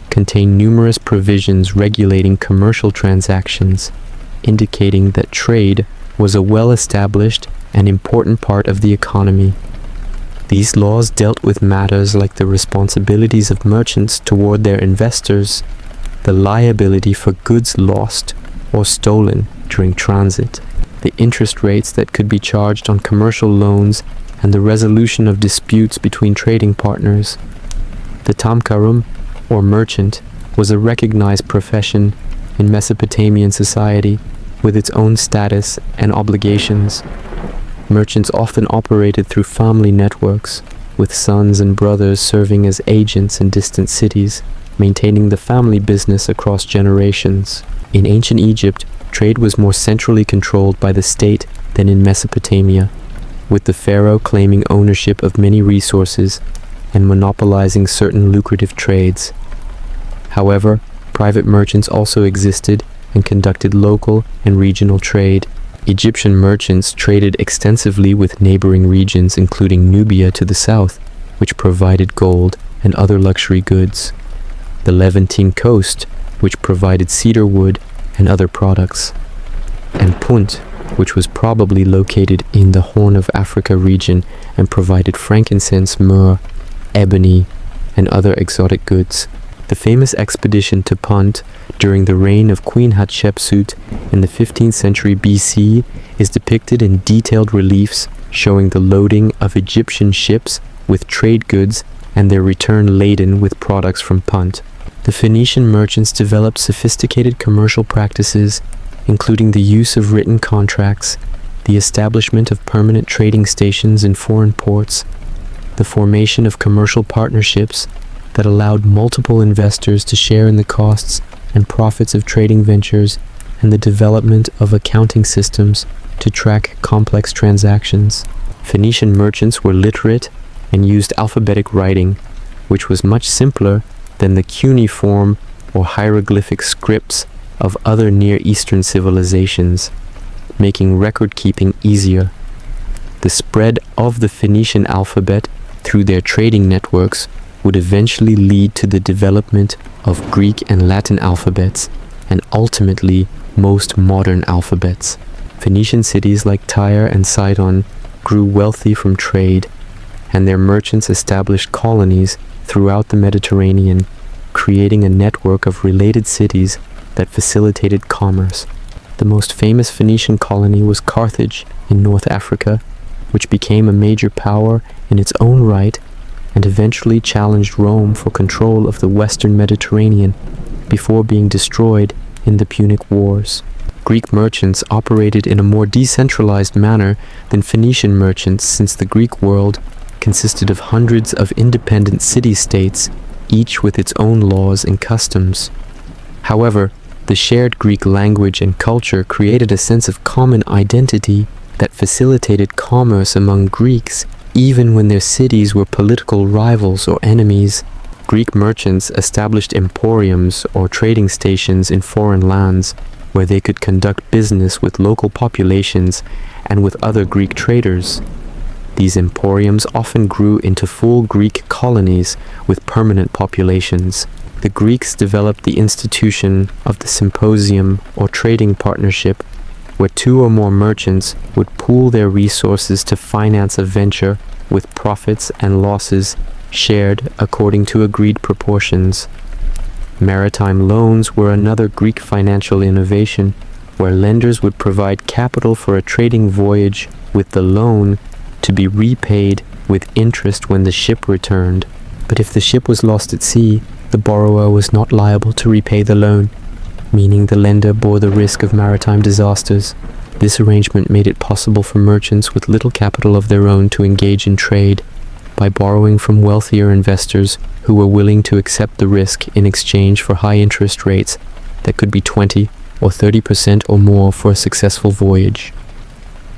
contain numerous provisions regulating commercial transactions, indicating that trade was a well-established and important part of the economy. These laws dealt with matters like the responsibilities of merchants toward their investors, the liability for goods lost or stolen during transit, the interest rates that could be charged on commercial loans, and the resolution of disputes between trading partners. The tamkarum, or merchant, was a recognized profession in Mesopotamian society with its own status and obligations. Merchants often operated through family networks, with sons and brothers serving as agents in distant cities, maintaining the family business across generations. In ancient Egypt, trade was more centrally controlled by the state than in Mesopotamia, with the pharaoh claiming ownership of many resources and monopolizing certain lucrative trades. However, private merchants also existed and conducted local and regional trade. Egyptian merchants traded extensively with neighboring regions including Nubia to the south, which provided gold and other luxury goods. The Levantine coast, which provided cedar wood and other products. And Punt, which was probably located in the Horn of Africa region and provided frankincense, myrrh, ebony, and other exotic goods. The famous expedition to Punt during the reign of Queen Hatshepsut in the 15th century BC is depicted in detailed reliefs showing the loading of Egyptian ships with trade goods and their return laden with products from Punt. The Phoenician merchants developed sophisticated commercial practices, including the use of written contracts, the establishment of permanent trading stations in foreign ports, the formation of commercial partnerships that allowed multiple investors to share in the costs and profits of trading ventures, and the development of accounting systems to track complex transactions. Phoenician merchants were literate and used alphabetic writing, which was much simpler than the cuneiform or hieroglyphic scripts of other Near Eastern civilizations, making record-keeping easier. The spread of the Phoenician alphabet through their trading networks would eventually lead to the development of Greek and Latin alphabets, and ultimately most modern alphabets. Phoenician cities like Tyre and Sidon grew wealthy from trade, and their merchants established colonies throughout the Mediterranean, creating a network of related cities that facilitated commerce. The most famous Phoenician colony was Carthage in North Africa, which became a major power in its own right and eventually challenged Rome for control of the western Mediterranean before being destroyed in the Punic Wars. Greek merchants operated in a more decentralized manner than Phoenician merchants, since the Greek world consisted of hundreds of independent city-states, each with its own laws and customs. However, the shared Greek language and culture created a sense of common identity that facilitated commerce among Greeks, even when their cities were political rivals or enemies. Greek merchants established emporiums or trading stations in foreign lands, where they could conduct business with local populations and with other Greek traders. These emporiums often grew into full Greek colonies with permanent populations. The Greeks developed the institution of the symposium or trading partnership, where two or more merchants would pool their resources to finance a venture with profits and losses shared according to agreed proportions. Maritime loans were another Greek financial innovation, where lenders would provide capital for a trading voyage with the loan to be repaid with interest when the ship returned. But if the ship was lost at sea, the borrower was not liable to repay the loan, meaning the lender bore the risk of maritime disasters. This arrangement made it possible for merchants with little capital of their own to engage in trade by borrowing from wealthier investors who were willing to accept the risk in exchange for high interest rates that could be 20 or 30% or more for a successful voyage.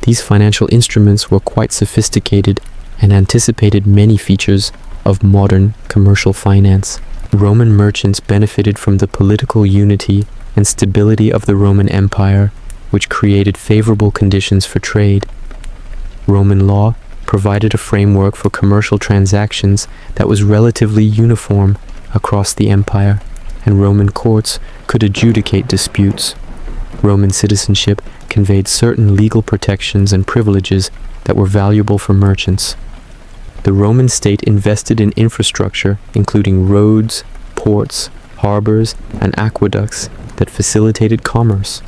These financial instruments were quite sophisticated and anticipated many features of modern commercial finance. Roman merchants benefited from the political unity and stability of the Roman Empire, which created favorable conditions for trade. Roman law provided a framework for commercial transactions that was relatively uniform across the empire, and Roman courts could adjudicate disputes. Roman citizenship conveyed certain legal protections and privileges that were valuable for merchants. The Roman state invested in infrastructure, including roads, ports, harbors, and aqueducts that facilitated commerce.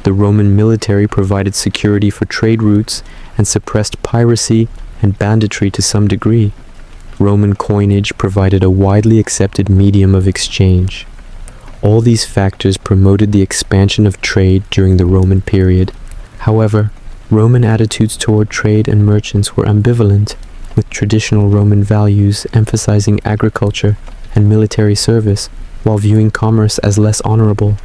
The Roman military provided security for trade routes and suppressed piracy and banditry to some degree. Roman coinage provided a widely accepted medium of exchange. All these factors promoted the expansion of trade during the Roman period. However, Roman attitudes toward trade and merchants were ambivalent, with traditional Roman values emphasizing agriculture and military service, while viewing commerce as less honorable.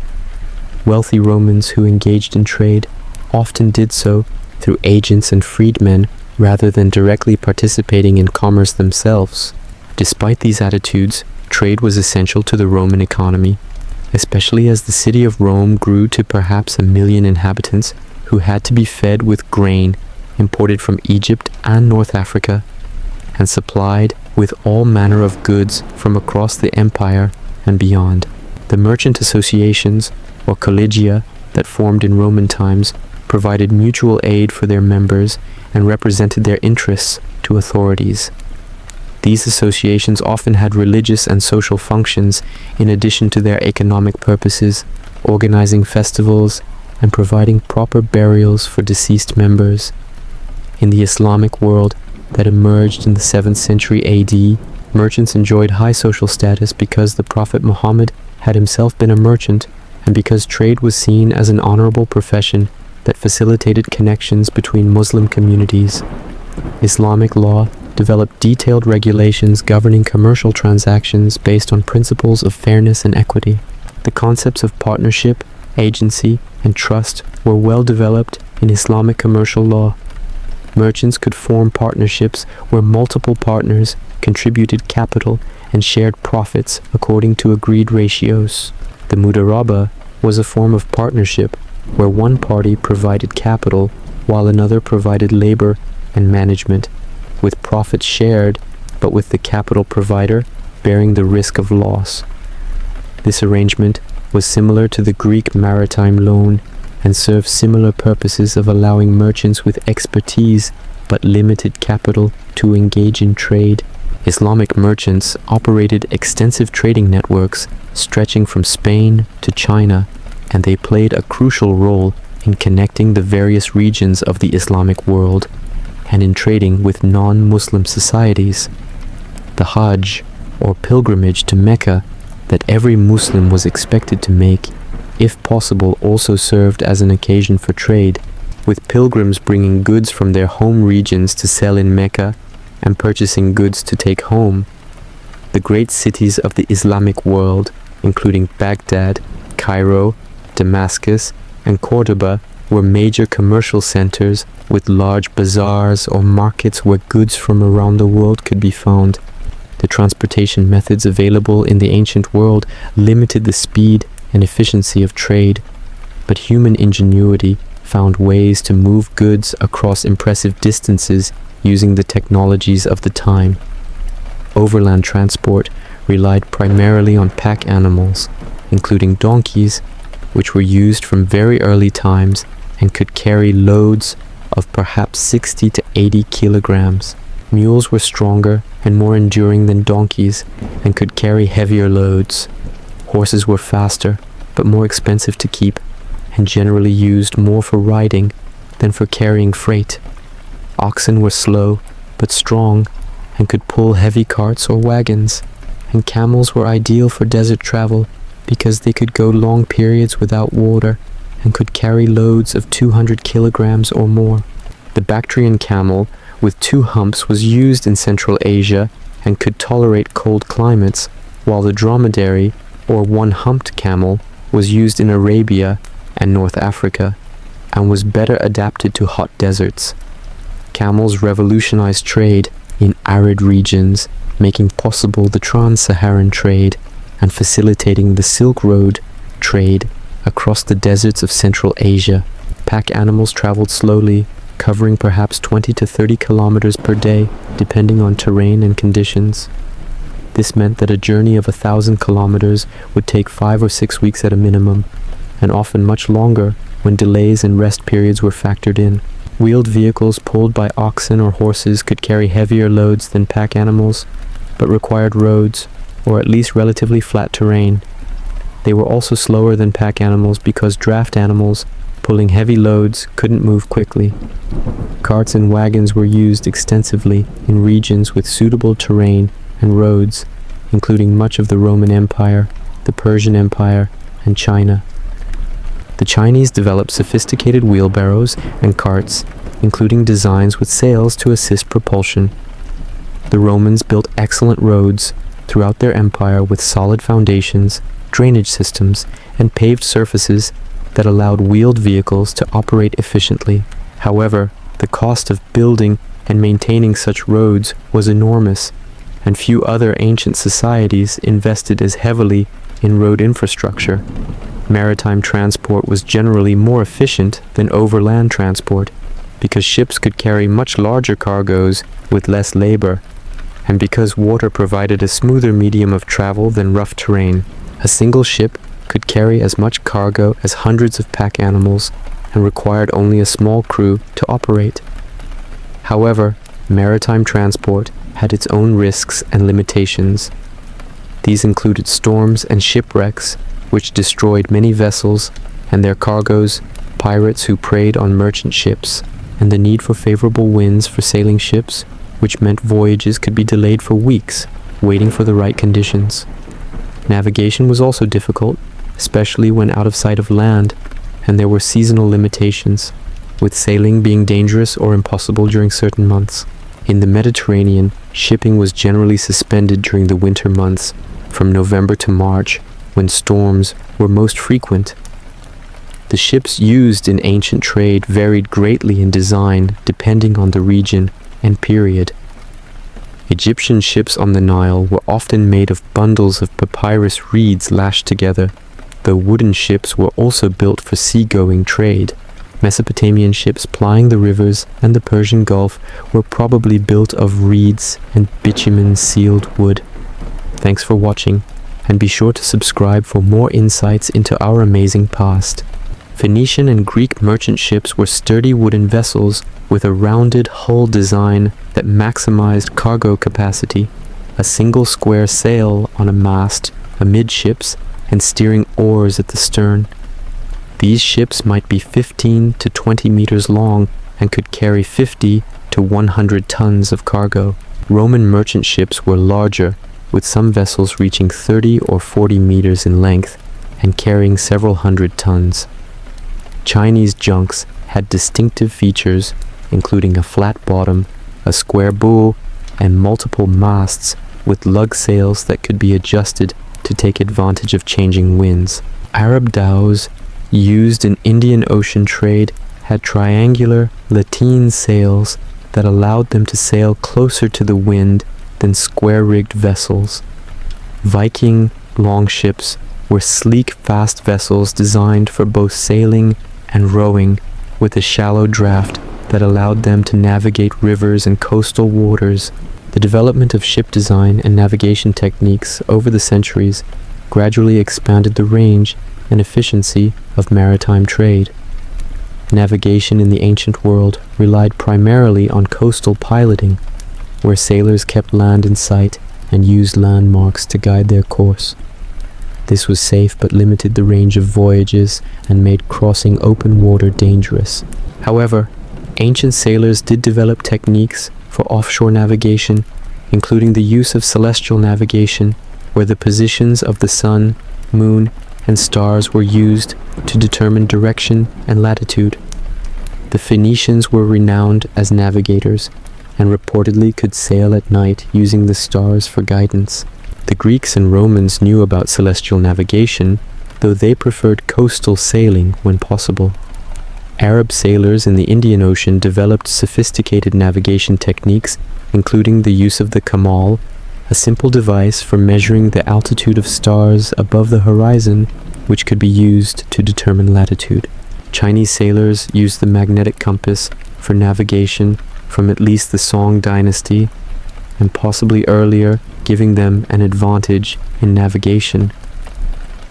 Wealthy Romans who engaged in trade often did so through agents and freedmen rather than directly participating in commerce themselves. Despite these attitudes, trade was essential to the Roman economy, especially as the city of Rome grew to perhaps 1 million inhabitants who had to be fed with grain imported from Egypt and North Africa, and supplied with all manner of goods from across the empire and beyond. The merchant associations, or collegia, that formed in Roman times provided mutual aid for their members and represented their interests to authorities. These associations often had religious and social functions in addition to their economic purposes, organizing festivals and providing proper burials for deceased members. In the Islamic world that emerged in the 7th century AD, merchants enjoyed high social status because the Prophet Muhammad had himself been a merchant, and because trade was seen as an honorable profession that facilitated connections between Muslim communities. Islamic law developed detailed regulations governing commercial transactions based on principles of fairness and equity. The concepts of partnership, agency, and trust were well developed in Islamic commercial law. Merchants could form partnerships where multiple partners contributed capital and shared profits according to agreed ratios. The mudaraba was a form of partnership where one party provided capital while another provided labor and management, with profits shared, but with the capital provider bearing the risk of loss. This arrangement was similar to the Greek maritime loan and served similar purposes of allowing merchants with expertise but limited capital to engage in trade. Islamic merchants operated extensive trading networks stretching from Spain to China, and they played a crucial role in connecting the various regions of the Islamic world and in trading with non-Muslim societies. The Hajj, or pilgrimage to Mecca, that every Muslim was expected to make, if possible, also served as an occasion for trade, with pilgrims bringing goods from their home regions to sell in Mecca and purchasing goods to take home. The great cities of the Islamic world, including Baghdad, Cairo, Damascus, and Cordoba, were major commercial centers with large bazaars or markets where goods from around the world could be found. The transportation methods available in the ancient world limited the speed and efficiency of trade, but human ingenuity found ways to move goods across impressive distances using the technologies of the time. Overland transport relied primarily on pack animals, including donkeys, which were used from very early times and could carry loads of perhaps 60 to 80 kilograms. Mules were stronger and more enduring than donkeys and could carry heavier loads. Horses were faster, but more expensive to keep, and generally used more for riding than for carrying freight. Oxen were slow, but strong, and could pull heavy carts or wagons, and camels were ideal for desert travel because they could go long periods without water and could carry loads of 200 kilograms or more. The Bactrian camel with 2 humps was used in Central Asia and could tolerate cold climates, while the dromedary, or one-humped camel, was used in Arabia and North Africa and was better adapted to hot deserts. Camels revolutionized trade in arid regions, making possible the trans-Saharan trade and facilitating the Silk Road trade across the deserts of Central Asia. Pack animals traveled slowly, covering perhaps 20 to 30 kilometers per day, depending on terrain and conditions. This meant that a journey of 1,000 kilometers would take 5 or 6 weeks at a minimum, and often much longer when delays and rest periods were factored in. Wheeled vehicles pulled by oxen or horses could carry heavier loads than pack animals, but required roads, or at least relatively flat terrain. They were also slower than pack animals because draft animals, pulling heavy loads, couldn't move quickly. Carts and wagons were used extensively in regions with suitable terrain and roads, including much of the Roman Empire, the Persian Empire, and China. The Chinese developed sophisticated wheelbarrows and carts, including designs with sails to assist propulsion. The Romans built excellent roads throughout their empire with solid foundations, drainage systems, and paved surfaces that allowed wheeled vehicles to operate efficiently. However, the cost of building and maintaining such roads was enormous, and few other ancient societies invested as heavily in road infrastructure. Maritime transport was generally more efficient than overland transport because ships could carry much larger cargoes with less labor, and because water provided a smoother medium of travel than rough terrain. A single ship could carry as much cargo as hundreds of pack animals and required only a small crew to operate. However, maritime transport had its own risks and limitations. These included storms and shipwrecks, which destroyed many vessels and their cargoes, pirates who preyed on merchant ships, and the need for favorable winds for sailing ships, which meant voyages could be delayed for weeks, waiting for the right conditions. Navigation was also difficult, especially when out of sight of land, and there were seasonal limitations, with sailing being dangerous or impossible during certain months. In the Mediterranean, shipping was generally suspended during the winter months, from November to March, when storms were most frequent. The ships used in ancient trade varied greatly in design depending on the region and period. Egyptian ships on the Nile were often made of bundles of papyrus reeds lashed together, though wooden ships were also built for seagoing trade. Mesopotamian ships plying the rivers and the Persian Gulf were probably built of reeds and bitumen-sealed wood. Thanks for watching, and be sure to subscribe for more insights into our amazing past. Phoenician and Greek merchant ships were sturdy wooden vessels with a rounded hull design that maximized cargo capacity, a single square sail on a mast amidships, and steering oars at the stern. These ships might be 15 to 20 meters long and could carry 50 to 100 tons of cargo. Roman merchant ships were larger, with some vessels reaching 30 or 40 meters in length and carrying several hundred tons. Chinese junks had distinctive features, including a flat bottom, a square bow, and multiple masts with lug sails that could be adjusted to take advantage of changing winds. Arab dhows used in Indian Ocean trade had triangular lateen sails that allowed them to sail closer to the wind than square-rigged vessels. Viking longships were sleek, fast vessels designed for both sailing and rowing, with a shallow draft that allowed them to navigate rivers and coastal waters. The development of ship design and navigation techniques over the centuries gradually expanded the range and efficiency of maritime trade. Navigation in the ancient world relied primarily on coastal piloting, where sailors kept land in sight and used landmarks to guide their course. This was safe but limited the range of voyages and made crossing open water dangerous. However, ancient sailors did develop techniques for offshore navigation, including the use of celestial navigation, where the positions of the sun, moon, and stars were used to determine direction and latitude. The Phoenicians were renowned as navigators and reportedly could sail at night using the stars for guidance. The Greeks and Romans knew about celestial navigation, though they preferred coastal sailing when possible. Arab sailors in the Indian Ocean developed sophisticated navigation techniques, including the use of the kamal, a simple device for measuring the altitude of stars above the horizon, which could be used to determine latitude. Chinese sailors used the magnetic compass for navigation from at least the Song dynasty, and possibly earlier, giving them an advantage in navigation.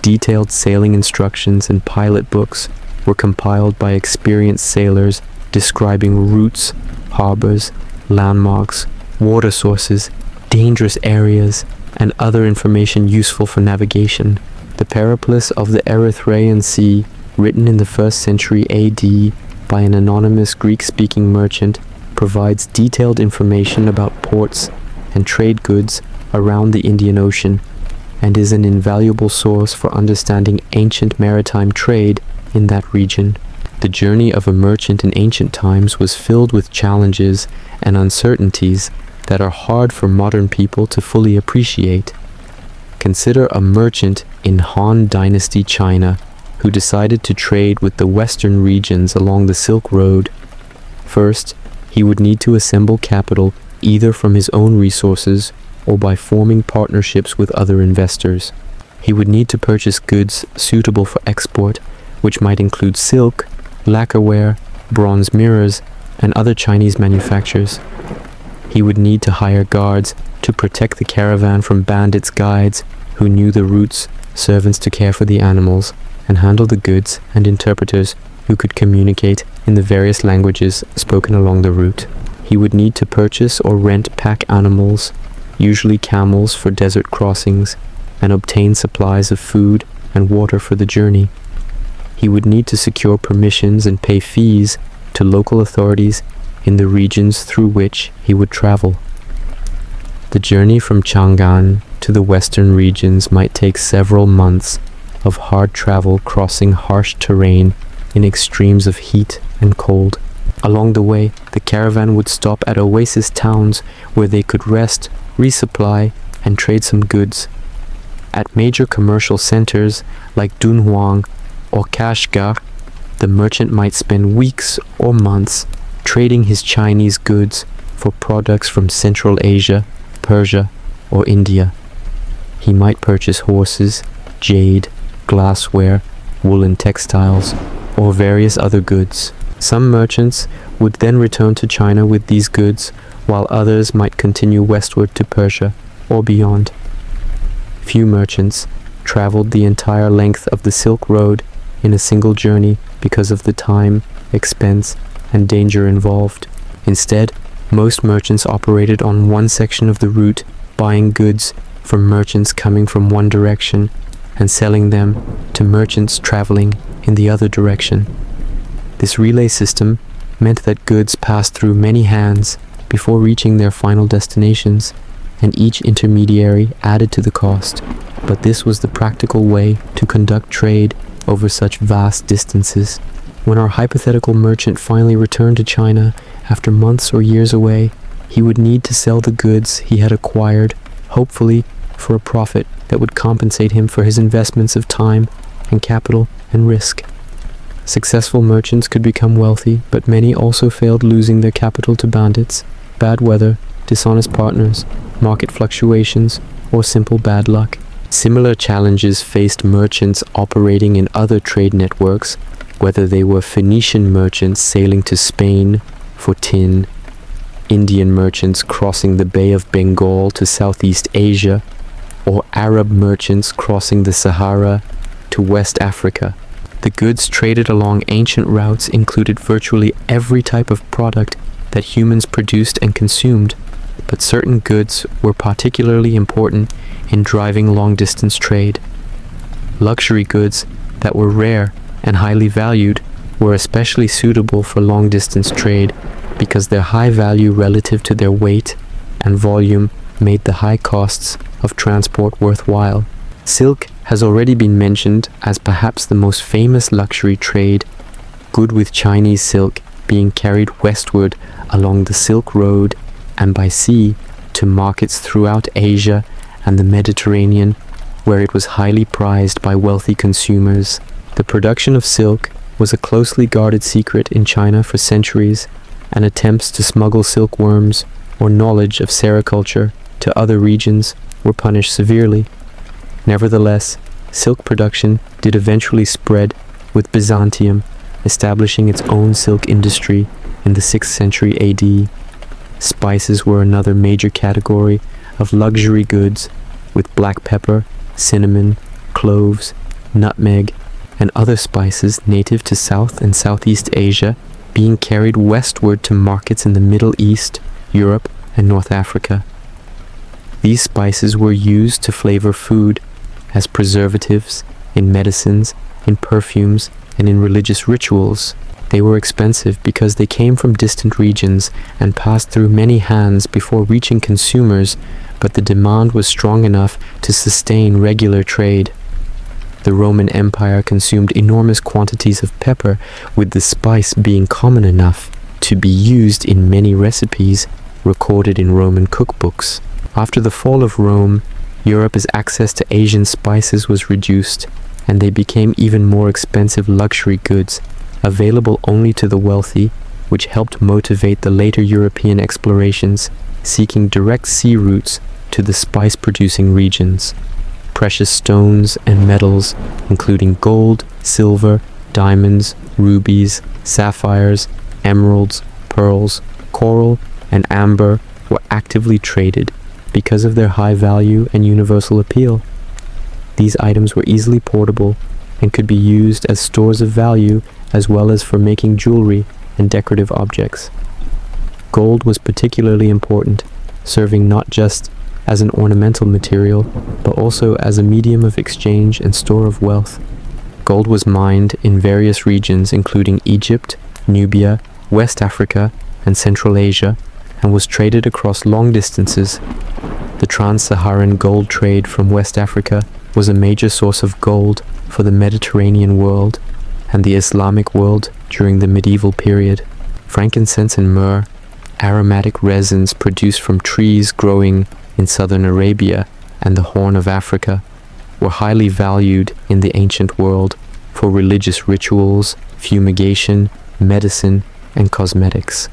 Detailed sailing instructions and pilot books were compiled by experienced sailors describing routes, harbors, landmarks, water sources, dangerous areas, and other information useful for navigation. The Periplus of the Erythraean Sea, written in the 1st century AD by an anonymous Greek-speaking merchant, provides detailed information about ports and trade goods around the Indian Ocean, and is an invaluable source for understanding ancient maritime trade in that region. The journey of a merchant in ancient times was filled with challenges and uncertainties that are hard for modern people to fully appreciate. Consider a merchant in Han Dynasty China who decided to trade with the western regions along the Silk Road. First, he would need to assemble capital either from his own resources or by forming partnerships with other investors. He would need to purchase goods suitable for export, which might include silk, lacquerware, bronze mirrors, and other Chinese manufactures. He would need to hire guards to protect the caravan from bandits, guides who knew the routes, servants to care for the animals and handle the goods, and interpreters who could communicate in the various languages spoken along the route. He would need to purchase or rent pack animals, usually camels, for desert crossings, and obtain supplies of food and water for the journey. He would need to secure permissions and pay fees to local authorities in the regions through which he would travel. The journey from Chang'an to the western regions might take several months of hard travel, crossing harsh terrain in extremes of heat and cold. Along the way, the caravan would stop at oasis towns where they could rest, resupply, and trade some goods. At major commercial centers like Dunhuang or Kashgar, the merchant might spend weeks or months trading his Chinese goods for products from Central Asia, Persia, or India. He might purchase horses, jade, glassware, woolen textiles, or various other goods. Some merchants would then return to China with these goods, while others might continue westward to Persia or beyond. Few merchants traveled the entire length of the Silk Road in a single journey because of the time, expense, and danger involved. Instead, most merchants operated on one section of the route, buying goods from merchants coming from one direction and selling them to merchants traveling in the other direction. This relay system meant that goods passed through many hands before reaching their final destinations, and each intermediary added to the cost, but this was the practical way to conduct trade over such vast distances. When our hypothetical merchant finally returned to China after months or years away, he would need to sell the goods he had acquired, hopefully for a profit that would compensate him for his investments of time and capital and risk. Successful merchants could become wealthy, but many also failed, losing their capital to bandits, bad weather, dishonest partners, market fluctuations, or simple bad luck. Similar challenges faced merchants operating in other trade networks, whether they were Phoenician merchants sailing to Spain for tin, Indian merchants crossing the Bay of Bengal to Southeast Asia, or Arab merchants crossing the Sahara to West Africa. The goods traded along ancient routes included virtually every type of product that humans produced and consumed, but certain goods were particularly important in driving long-distance trade. Luxury goods that were rare and highly valued were especially suitable for long-distance trade because their high value relative to their weight and volume made the high costs of transport worthwhile. Silk has already been mentioned as perhaps the most famous luxury trade, good with Chinese silk being carried westward along the Silk Road and by sea to markets throughout Asia and the Mediterranean, where it was highly prized by wealthy consumers. The production of silk was a closely guarded secret in China for centuries, and attempts to smuggle silkworms or knowledge of sericulture to other regions were punished severely. Nevertheless, silk production did eventually spread, with Byzantium establishing its own silk industry in the 6th century AD. Spices were another major category of luxury goods, with black pepper, cinnamon, cloves, nutmeg, and other spices native to South and Southeast Asia being carried westward to markets in the Middle East, Europe, and North Africa. These spices were used to flavor food, as preservatives, in medicines, in perfumes, and in religious rituals. They were expensive because they came from distant regions and passed through many hands before reaching consumers, but the demand was strong enough to sustain regular trade. The Roman Empire consumed enormous quantities of pepper, with the spice being common enough to be used in many recipes recorded in Roman cookbooks. After the fall of Rome, Europe's access to Asian spices was reduced, and they became even more expensive luxury goods, available only to the wealthy, which helped motivate the later European explorations, seeking direct sea routes to the spice-producing regions. Precious stones and metals, including gold, silver, diamonds, rubies, sapphires, emeralds, pearls, coral, and amber, were actively traded because of their high value and universal appeal. These items were easily portable and could be used as stores of value as well as for making jewelry and decorative objects. Gold was particularly important, serving not just as an ornamental material, but also as a medium of exchange and store of wealth. Gold was mined in various regions including Egypt, Nubia, West Africa, and Central Asia, and was traded across long distances. The trans-Saharan gold trade from West Africa was a major source of gold for the Mediterranean world and the Islamic world during the medieval period. Frankincense and myrrh, aromatic resins produced from trees growing in southern Arabia and the Horn of Africa, were highly valued in the ancient world for religious rituals, fumigation, medicine, and cosmetics.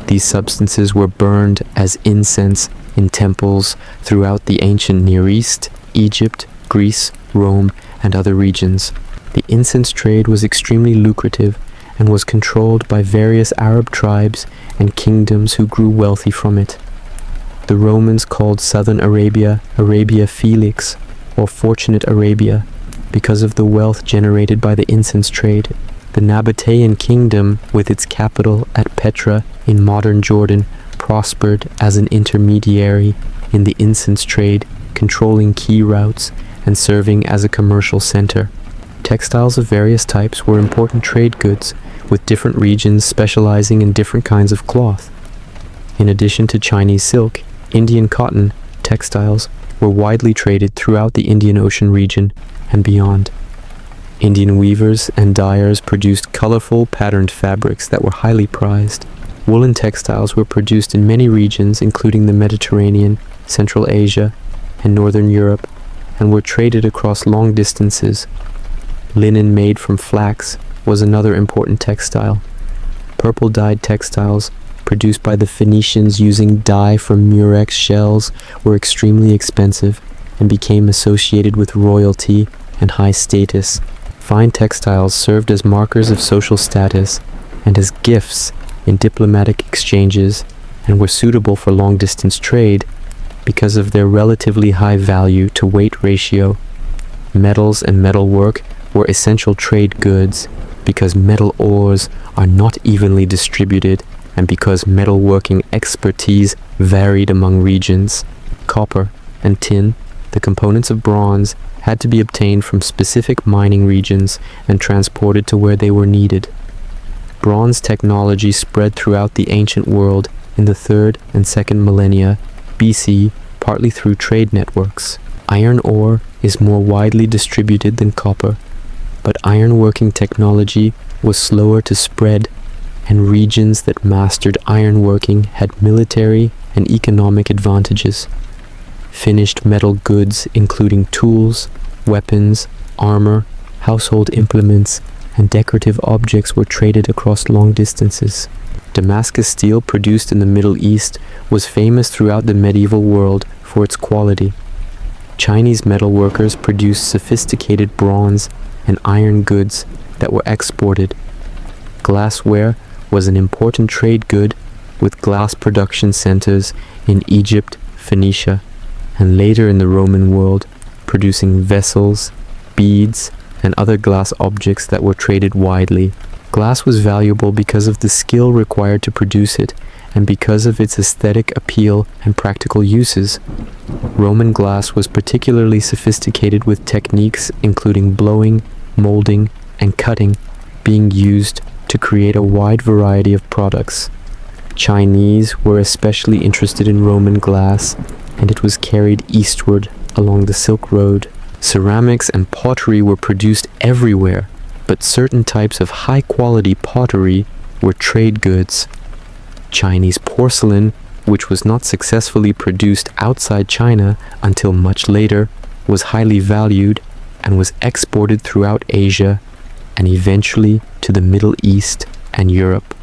These substances were burned as incense in temples throughout the ancient Near East, Egypt, Greece, Rome, and other regions. The incense trade was extremely lucrative and was controlled by various Arab tribes and kingdoms who grew wealthy from it. The Romans called southern Arabia Arabia Felix, or Fortunate Arabia, because of the wealth generated by the incense trade. The Nabatean kingdom, with its capital at Petra in modern Jordan, prospered as an intermediary in the incense trade, controlling key routes and serving as a commercial center. Textiles of various types were important trade goods, with different regions specializing in different kinds of cloth. In addition to Chinese silk, Indian cotton textiles were widely traded throughout the Indian Ocean region and beyond. Indian weavers and dyers produced colorful, patterned fabrics that were highly prized. Woolen textiles were produced in many regions, including the Mediterranean, Central Asia, and Northern Europe, and were traded across long distances. Linen made from flax was another important textile. Purple-dyed textiles, produced by the Phoenicians using dye from murex shells, were extremely expensive and became associated with royalty and high status. Fine textiles served as markers of social status and as gifts in diplomatic exchanges, and were suitable for long-distance trade because of their relatively high value to weight ratio. Metals and metalwork were essential trade goods because metal ores are not evenly distributed and because metalworking expertise varied among regions. Copper and tin, the components of bronze, had to be obtained from specific mining regions and transported to where they were needed. Bronze technology spread throughout the ancient world in the 3rd and 2nd millennia BC, partly through trade networks. Iron ore is more widely distributed than copper, but ironworking technology was slower to spread, and regions that mastered ironworking had military and economic advantages. Finished metal goods, including tools, weapons, armor, household implements, and decorative objects, were traded across long distances. Damascus steel, produced in the Middle East, was famous throughout the medieval world for its quality. Chinese metalworkers produced sophisticated bronze and iron goods that were exported. Glassware was an important trade good, with glass production centers in Egypt, Phoenicia, and later in the Roman world, producing vessels, beads, and other glass objects that were traded widely. Glass was valuable because of the skill required to produce it and because of its aesthetic appeal and practical uses. Roman glass was particularly sophisticated, with techniques including blowing, molding, and cutting being used to create a wide variety of products. Chinese were especially interested in Roman glass, and it was carried eastward along the Silk Road. Ceramics and pottery were produced everywhere, but certain types of high-quality pottery were trade goods. Chinese porcelain, which was not successfully produced outside China until much later, was highly valued and was exported throughout Asia and eventually to the Middle East and Europe.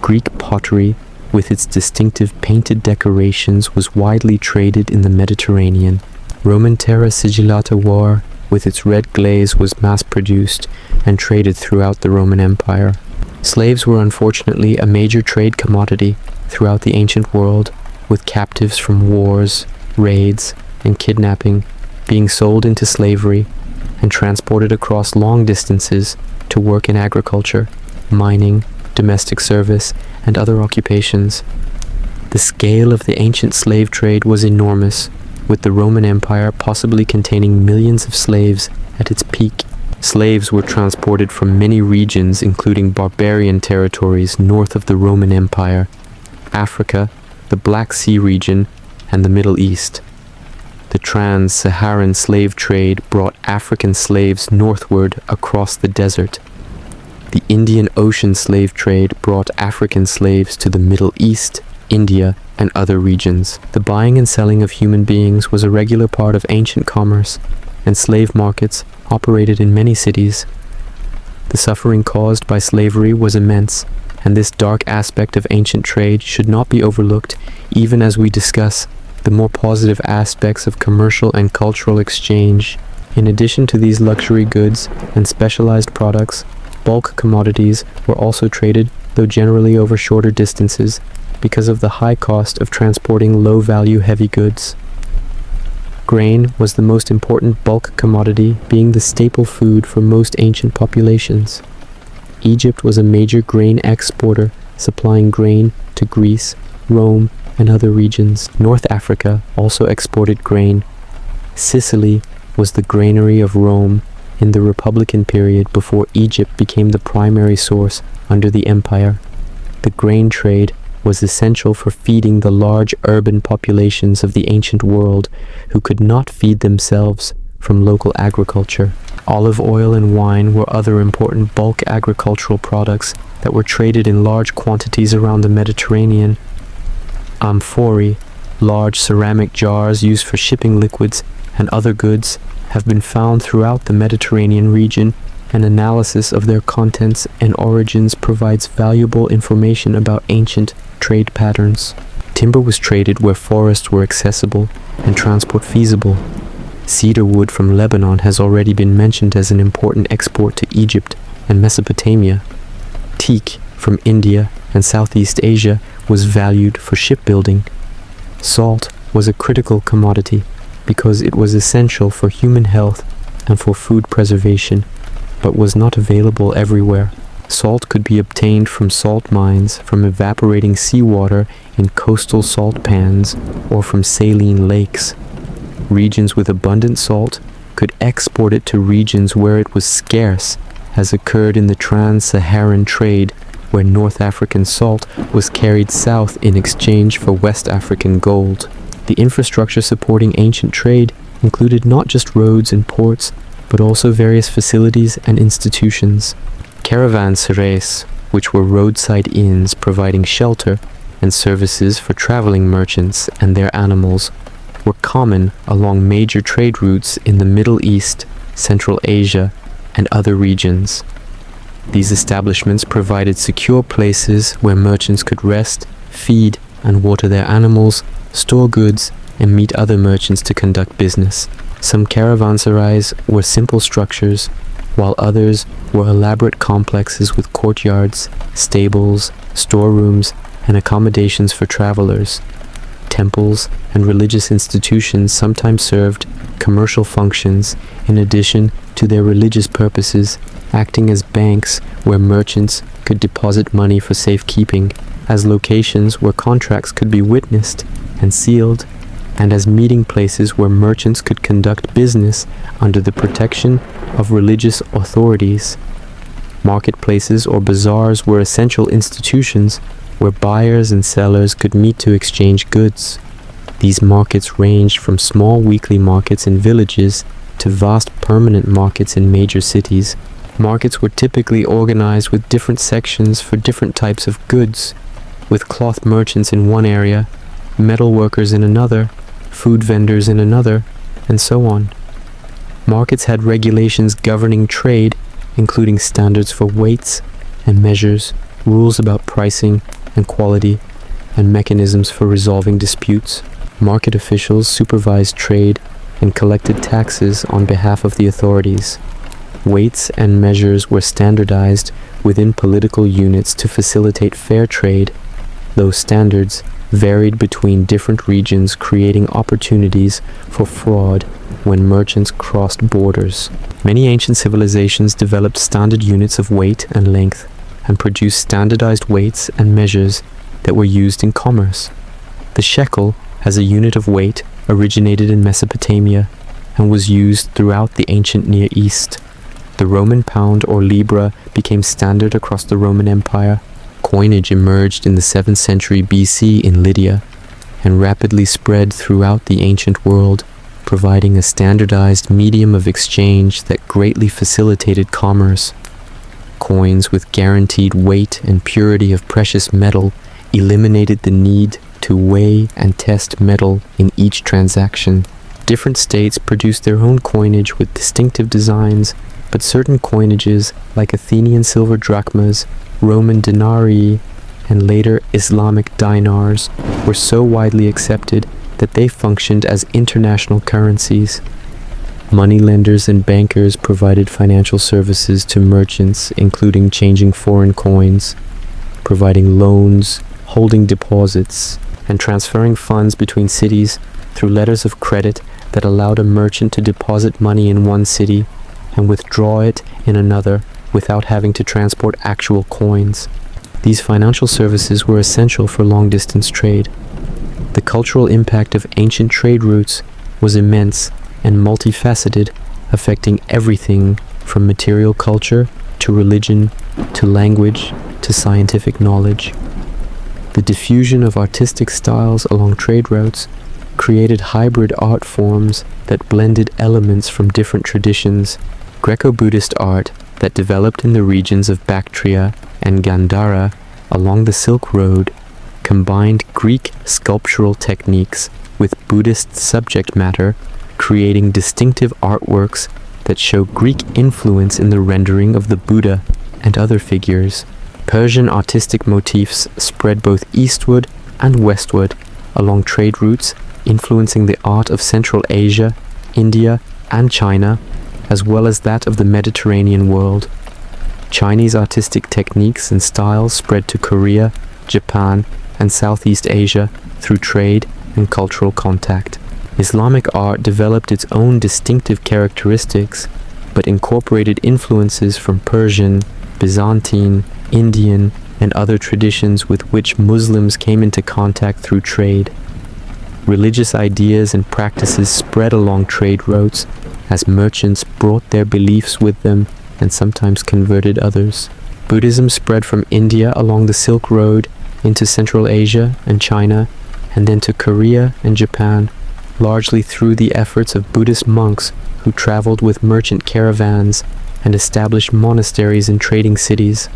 Greek pottery, with its distinctive painted decorations, was widely traded in the Mediterranean. Roman terra sigillata ware, with its red glaze, was mass-produced and traded throughout the Roman Empire. Slaves were unfortunately a major trade commodity throughout the ancient world, with captives from wars, raids, and kidnapping being sold into slavery and transported across long distances to work in agriculture, mining, domestic service, and other occupations. The scale of the ancient slave trade was enormous, with the Roman Empire possibly containing millions of slaves at its peak. Slaves were transported from many regions, including barbarian territories north of the Roman Empire, Africa, the Black Sea region, and the Middle East. The trans-Saharan slave trade brought African slaves northward across the desert. The Indian Ocean slave trade brought African slaves to the Middle East, India, and other regions. The buying and selling of human beings was a regular part of ancient commerce, and slave markets operated in many cities. The suffering caused by slavery was immense, and this dark aspect of ancient trade should not be overlooked even as we discuss the more positive aspects of commercial and cultural exchange. In addition to these luxury goods and specialized products, bulk commodities were also traded, though generally over shorter distances, because of the high cost of transporting low-value heavy goods. Grain was the most important bulk commodity, being the staple food for most ancient populations. Egypt was a major grain exporter, supplying grain to Greece, Rome, and other regions. North Africa also exported grain. Sicily was the granary of Rome in the Republican period before Egypt became the primary source under the empire. The grain trade was essential for feeding the large urban populations of the ancient world who could not feed themselves from local agriculture. Olive oil and wine were other important bulk agricultural products that were traded in large quantities around the Mediterranean. Amphorae, large ceramic jars used for shipping liquids and other goods, have been found throughout the Mediterranean region, and analysis of their contents and origins provides valuable information about ancient trade patterns. Timber was traded where forests were accessible and transport feasible. Cedar wood from Lebanon has already been mentioned as an important export to Egypt and Mesopotamia. Teak from India and Southeast Asia was valued for shipbuilding. Salt was a critical commodity because it was essential for human health and for food preservation, but was not available everywhere. Salt could be obtained from salt mines, from evaporating seawater in coastal salt pans, or from saline lakes. Regions with abundant salt could export it to regions where it was scarce, as occurred in the trans-Saharan trade, where North African salt was carried south in exchange for West African gold. The infrastructure supporting ancient trade included not just roads and ports, but also various facilities and institutions. Caravanserais, which were roadside inns providing shelter and services for traveling merchants and their animals, were common along major trade routes in the Middle East, Central Asia, and other regions. These establishments provided secure places where merchants could rest, feed and water their animals, store goods, and meet other merchants to conduct business. Some caravanserais were simple structures, while others were elaborate complexes with courtyards, stables, storerooms, and accommodations for travelers. Temples and religious institutions sometimes served commercial functions in addition to their religious purposes, acting as banks where merchants could deposit money for safekeeping, as locations where contracts could be witnessed and sealed, and as meeting places where merchants could conduct business under the protection of religious authorities. Marketplaces or bazaars were essential institutions where buyers and sellers could meet to exchange goods. These markets ranged from small weekly markets in villages to vast permanent markets in major cities. Markets were typically organized with different sections for different types of goods, with cloth merchants in one area, metal workers in another, food vendors in another, and so on. Markets had regulations governing trade, including standards for weights and measures, rules about pricing and quality, and mechanisms for resolving disputes. Market officials supervised trade and collected taxes on behalf of the authorities. Weights and measures were standardized within political units to facilitate fair trade, though standards varied between different regions, creating opportunities for fraud when merchants crossed borders. Many ancient civilizations developed standard units of weight and length, and produced standardized weights and measures that were used in commerce. The shekel, as a unit of weight, originated in Mesopotamia and was used throughout the ancient Near East. The Roman pound or libra became standard across the Roman Empire. Coinage emerged in the 7th century BC in Lydia and rapidly spread throughout the ancient world, providing a standardized medium of exchange that greatly facilitated commerce. Coins with guaranteed weight and purity of precious metal eliminated the need to weigh and test metal in each transaction. Different states produced their own coinage with distinctive designs, but certain coinages, like Athenian silver drachmas, Roman denarii, and later Islamic dinars, were so widely accepted that they functioned as international currencies. Moneylenders and bankers provided financial services to merchants, including changing foreign coins, providing loans, holding deposits and transferring funds between cities through letters of credit that allowed a merchant to deposit money in one city and withdraw it in another without having to transport actual coins. These financial services were essential for long-distance trade. The cultural impact of ancient trade routes was immense and multifaceted, affecting everything from material culture to religion to language to scientific knowledge. The diffusion of artistic styles along trade routes created hybrid art forms that blended elements from different traditions. Greco-Buddhist art that developed in the regions of Bactria and Gandhara along the Silk Road combined Greek sculptural techniques with Buddhist subject matter, creating distinctive artworks that show Greek influence in the rendering of the Buddha and other figures. Persian artistic motifs spread both eastward and westward along trade routes, influencing the art of Central Asia, India, and China, as well as that of the Mediterranean world. Chinese artistic techniques and styles spread to Korea, Japan, and Southeast Asia through trade and cultural contact. Islamic art developed its own distinctive characteristics, but incorporated influences from Persian, Byzantine, Indian, and other traditions with which Muslims came into contact through trade. Religious ideas and practices spread along trade routes as merchants brought their beliefs with them and sometimes converted others. Buddhism spread from India along the Silk Road into Central Asia and China, and then to Korea and Japan, largely through the efforts of Buddhist monks who traveled with merchant caravans and established monasteries in trading cities.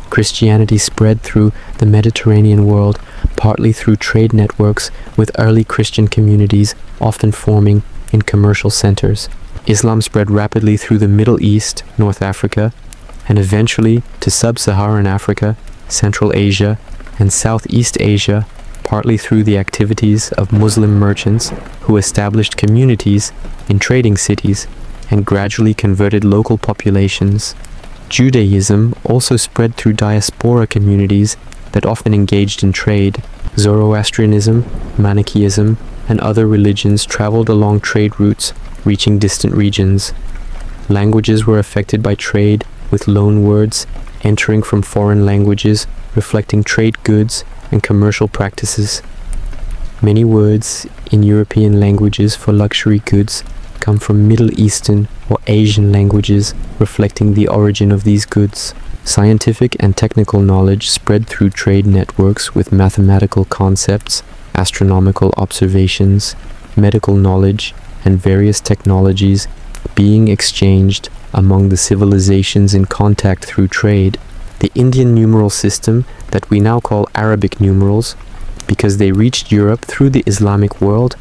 Christianity spread through the Mediterranean world, partly through trade networks with early Christian communities often forming in commercial centers. Islam spread rapidly through the Middle East, North Africa, and eventually to Sub-Saharan Africa, Central Asia, and Southeast Asia, partly through the activities of Muslim merchants who established communities in trading cities and gradually converted local populations. Judaism also spread through diaspora communities that often engaged in trade. Zoroastrianism, Manichaeism, and other religions traveled along trade routes, reaching distant regions. Languages were affected by trade, with loanwords entering from foreign languages, reflecting trade goods and commercial practices. Many words in European languages for luxury goods come from Middle Eastern or Asian languages, reflecting the origin of these goods. Scientific and technical knowledge spread through trade networks with mathematical concepts, astronomical observations, medical knowledge, and various technologies being exchanged among the civilizations in contact through trade. The Indian numeral system that we now call Arabic numerals, because they reached Europe through the Islamic world,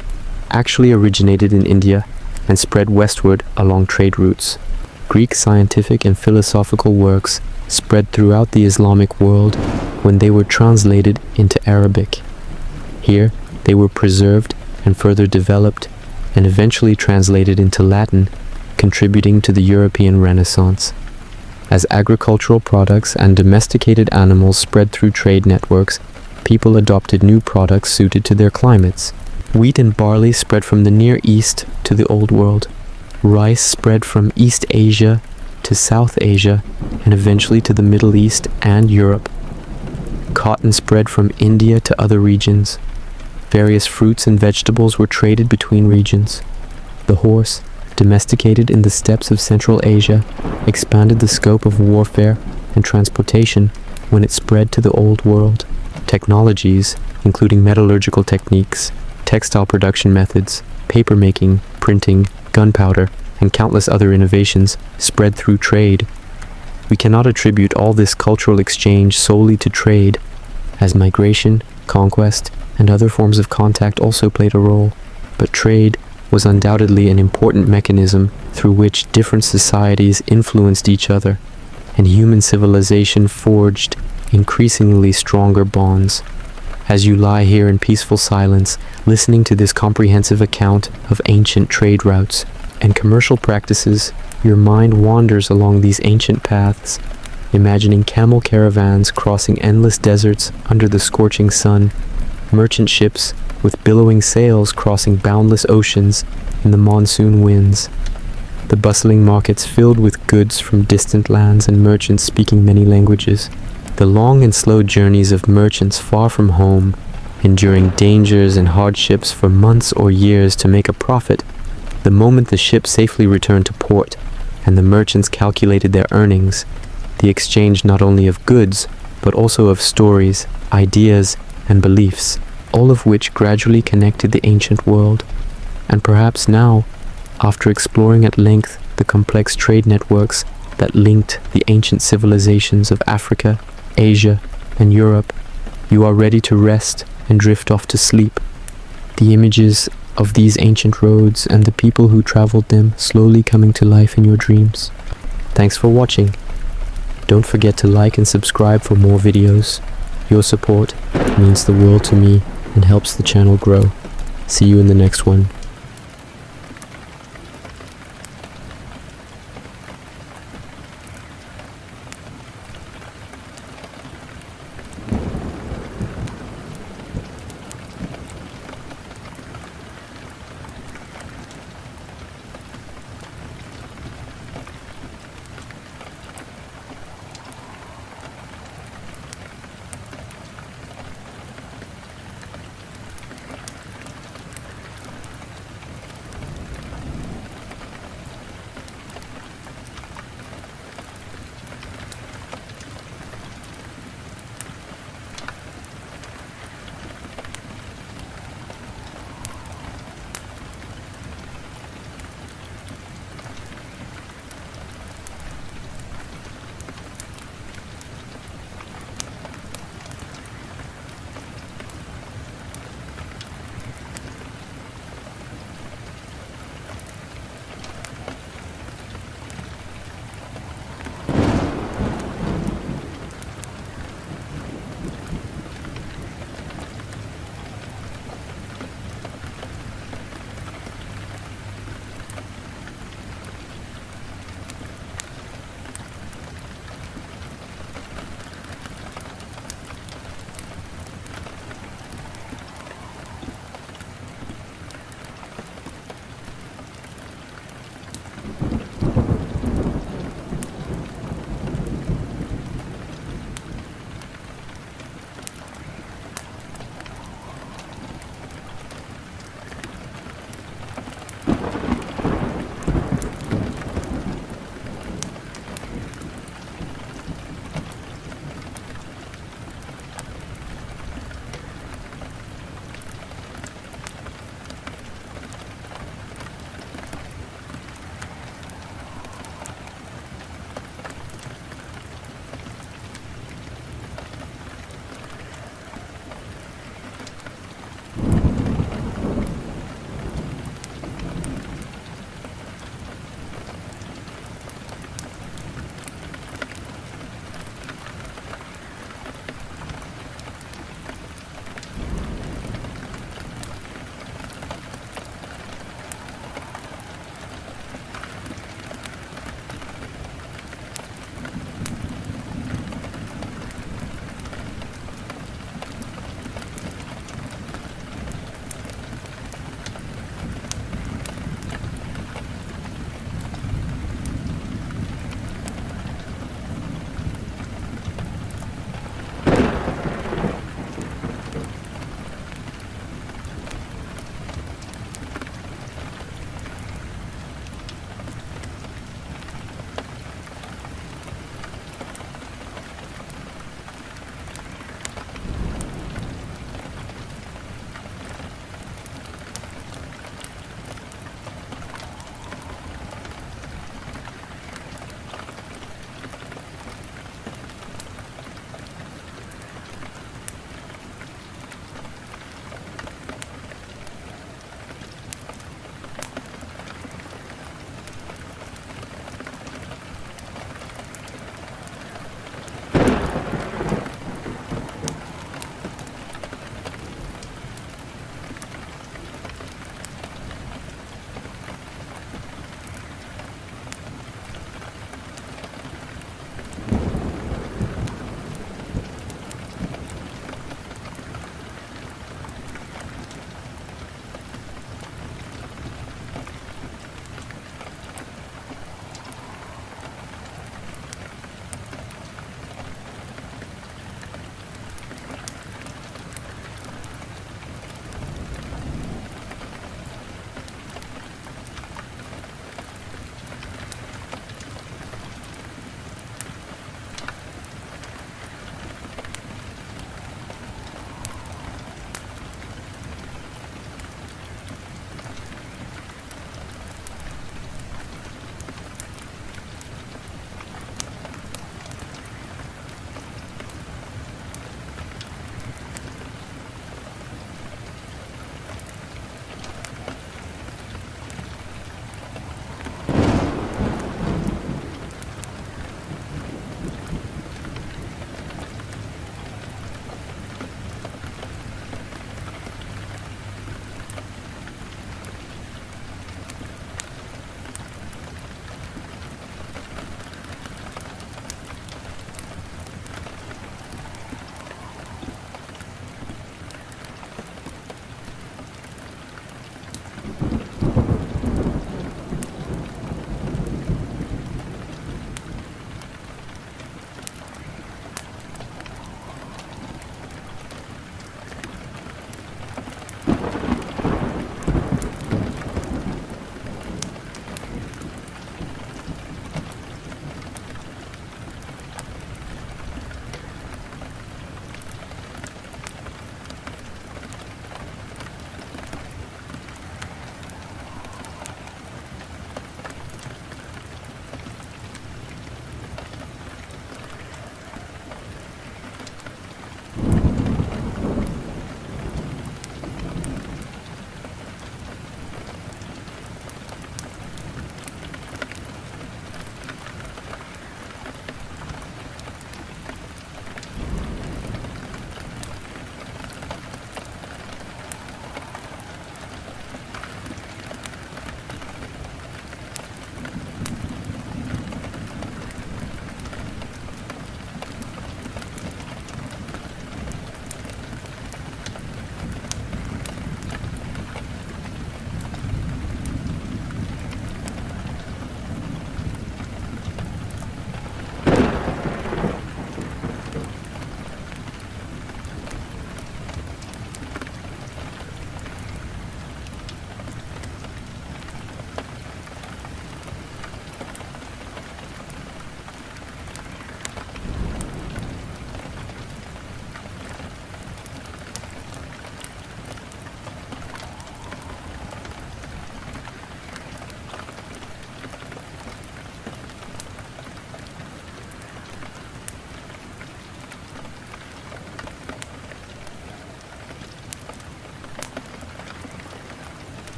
actually originated in India and spread westward along trade routes. Greek scientific and philosophical works spread throughout the Islamic world when they were translated into Arabic. Here, they were preserved and further developed and eventually translated into Latin, contributing to the European Renaissance. As agricultural products and domesticated animals spread through trade networks, people adopted new products suited to their climates. Wheat and barley spread from the Near East to the Old World. Rice spread from East Asia to South Asia and eventually to the Middle East and Europe. Cotton spread from India to other regions. Various fruits and vegetables were traded between regions. The horse, domesticated in the steppes of Central Asia, expanded the scope of warfare and transportation when it spread to the Old World. Technologies, including metallurgical techniques, textile production methods, papermaking, printing, gunpowder, and countless other innovations, spread through trade. We cannot attribute all this cultural exchange solely to trade, as migration, conquest, and other forms of contact also played a role, but trade was undoubtedly an important mechanism through which different societies influenced each other, and human civilization forged increasingly stronger bonds. As you lie here in peaceful silence, listening to this comprehensive account of ancient trade routes and commercial practices, your mind wanders along these ancient paths, imagining camel caravans crossing endless deserts under the scorching sun, merchant ships with billowing sails crossing boundless oceans in the monsoon winds, the bustling markets filled with goods from distant lands and merchants speaking many languages, the long and slow journeys of merchants far from home, enduring dangers and hardships for months or years to make a profit. The moment the ship safely returned to port and the merchants calculated their earnings, the exchange not only of goods, but also of stories, ideas, and beliefs, all of which gradually connected the ancient world. And perhaps now, after exploring at length the complex trade networks that linked the ancient civilizations of Africa, Asia, and Europe, you are ready to rest and drift off to sleep. The images of these ancient roads and the people who traveled them slowly coming to life in your dreams. Thanks for watching. Don't forget to like and subscribe for more videos. Your support means the world to me and helps the channel grow. See you in the next one.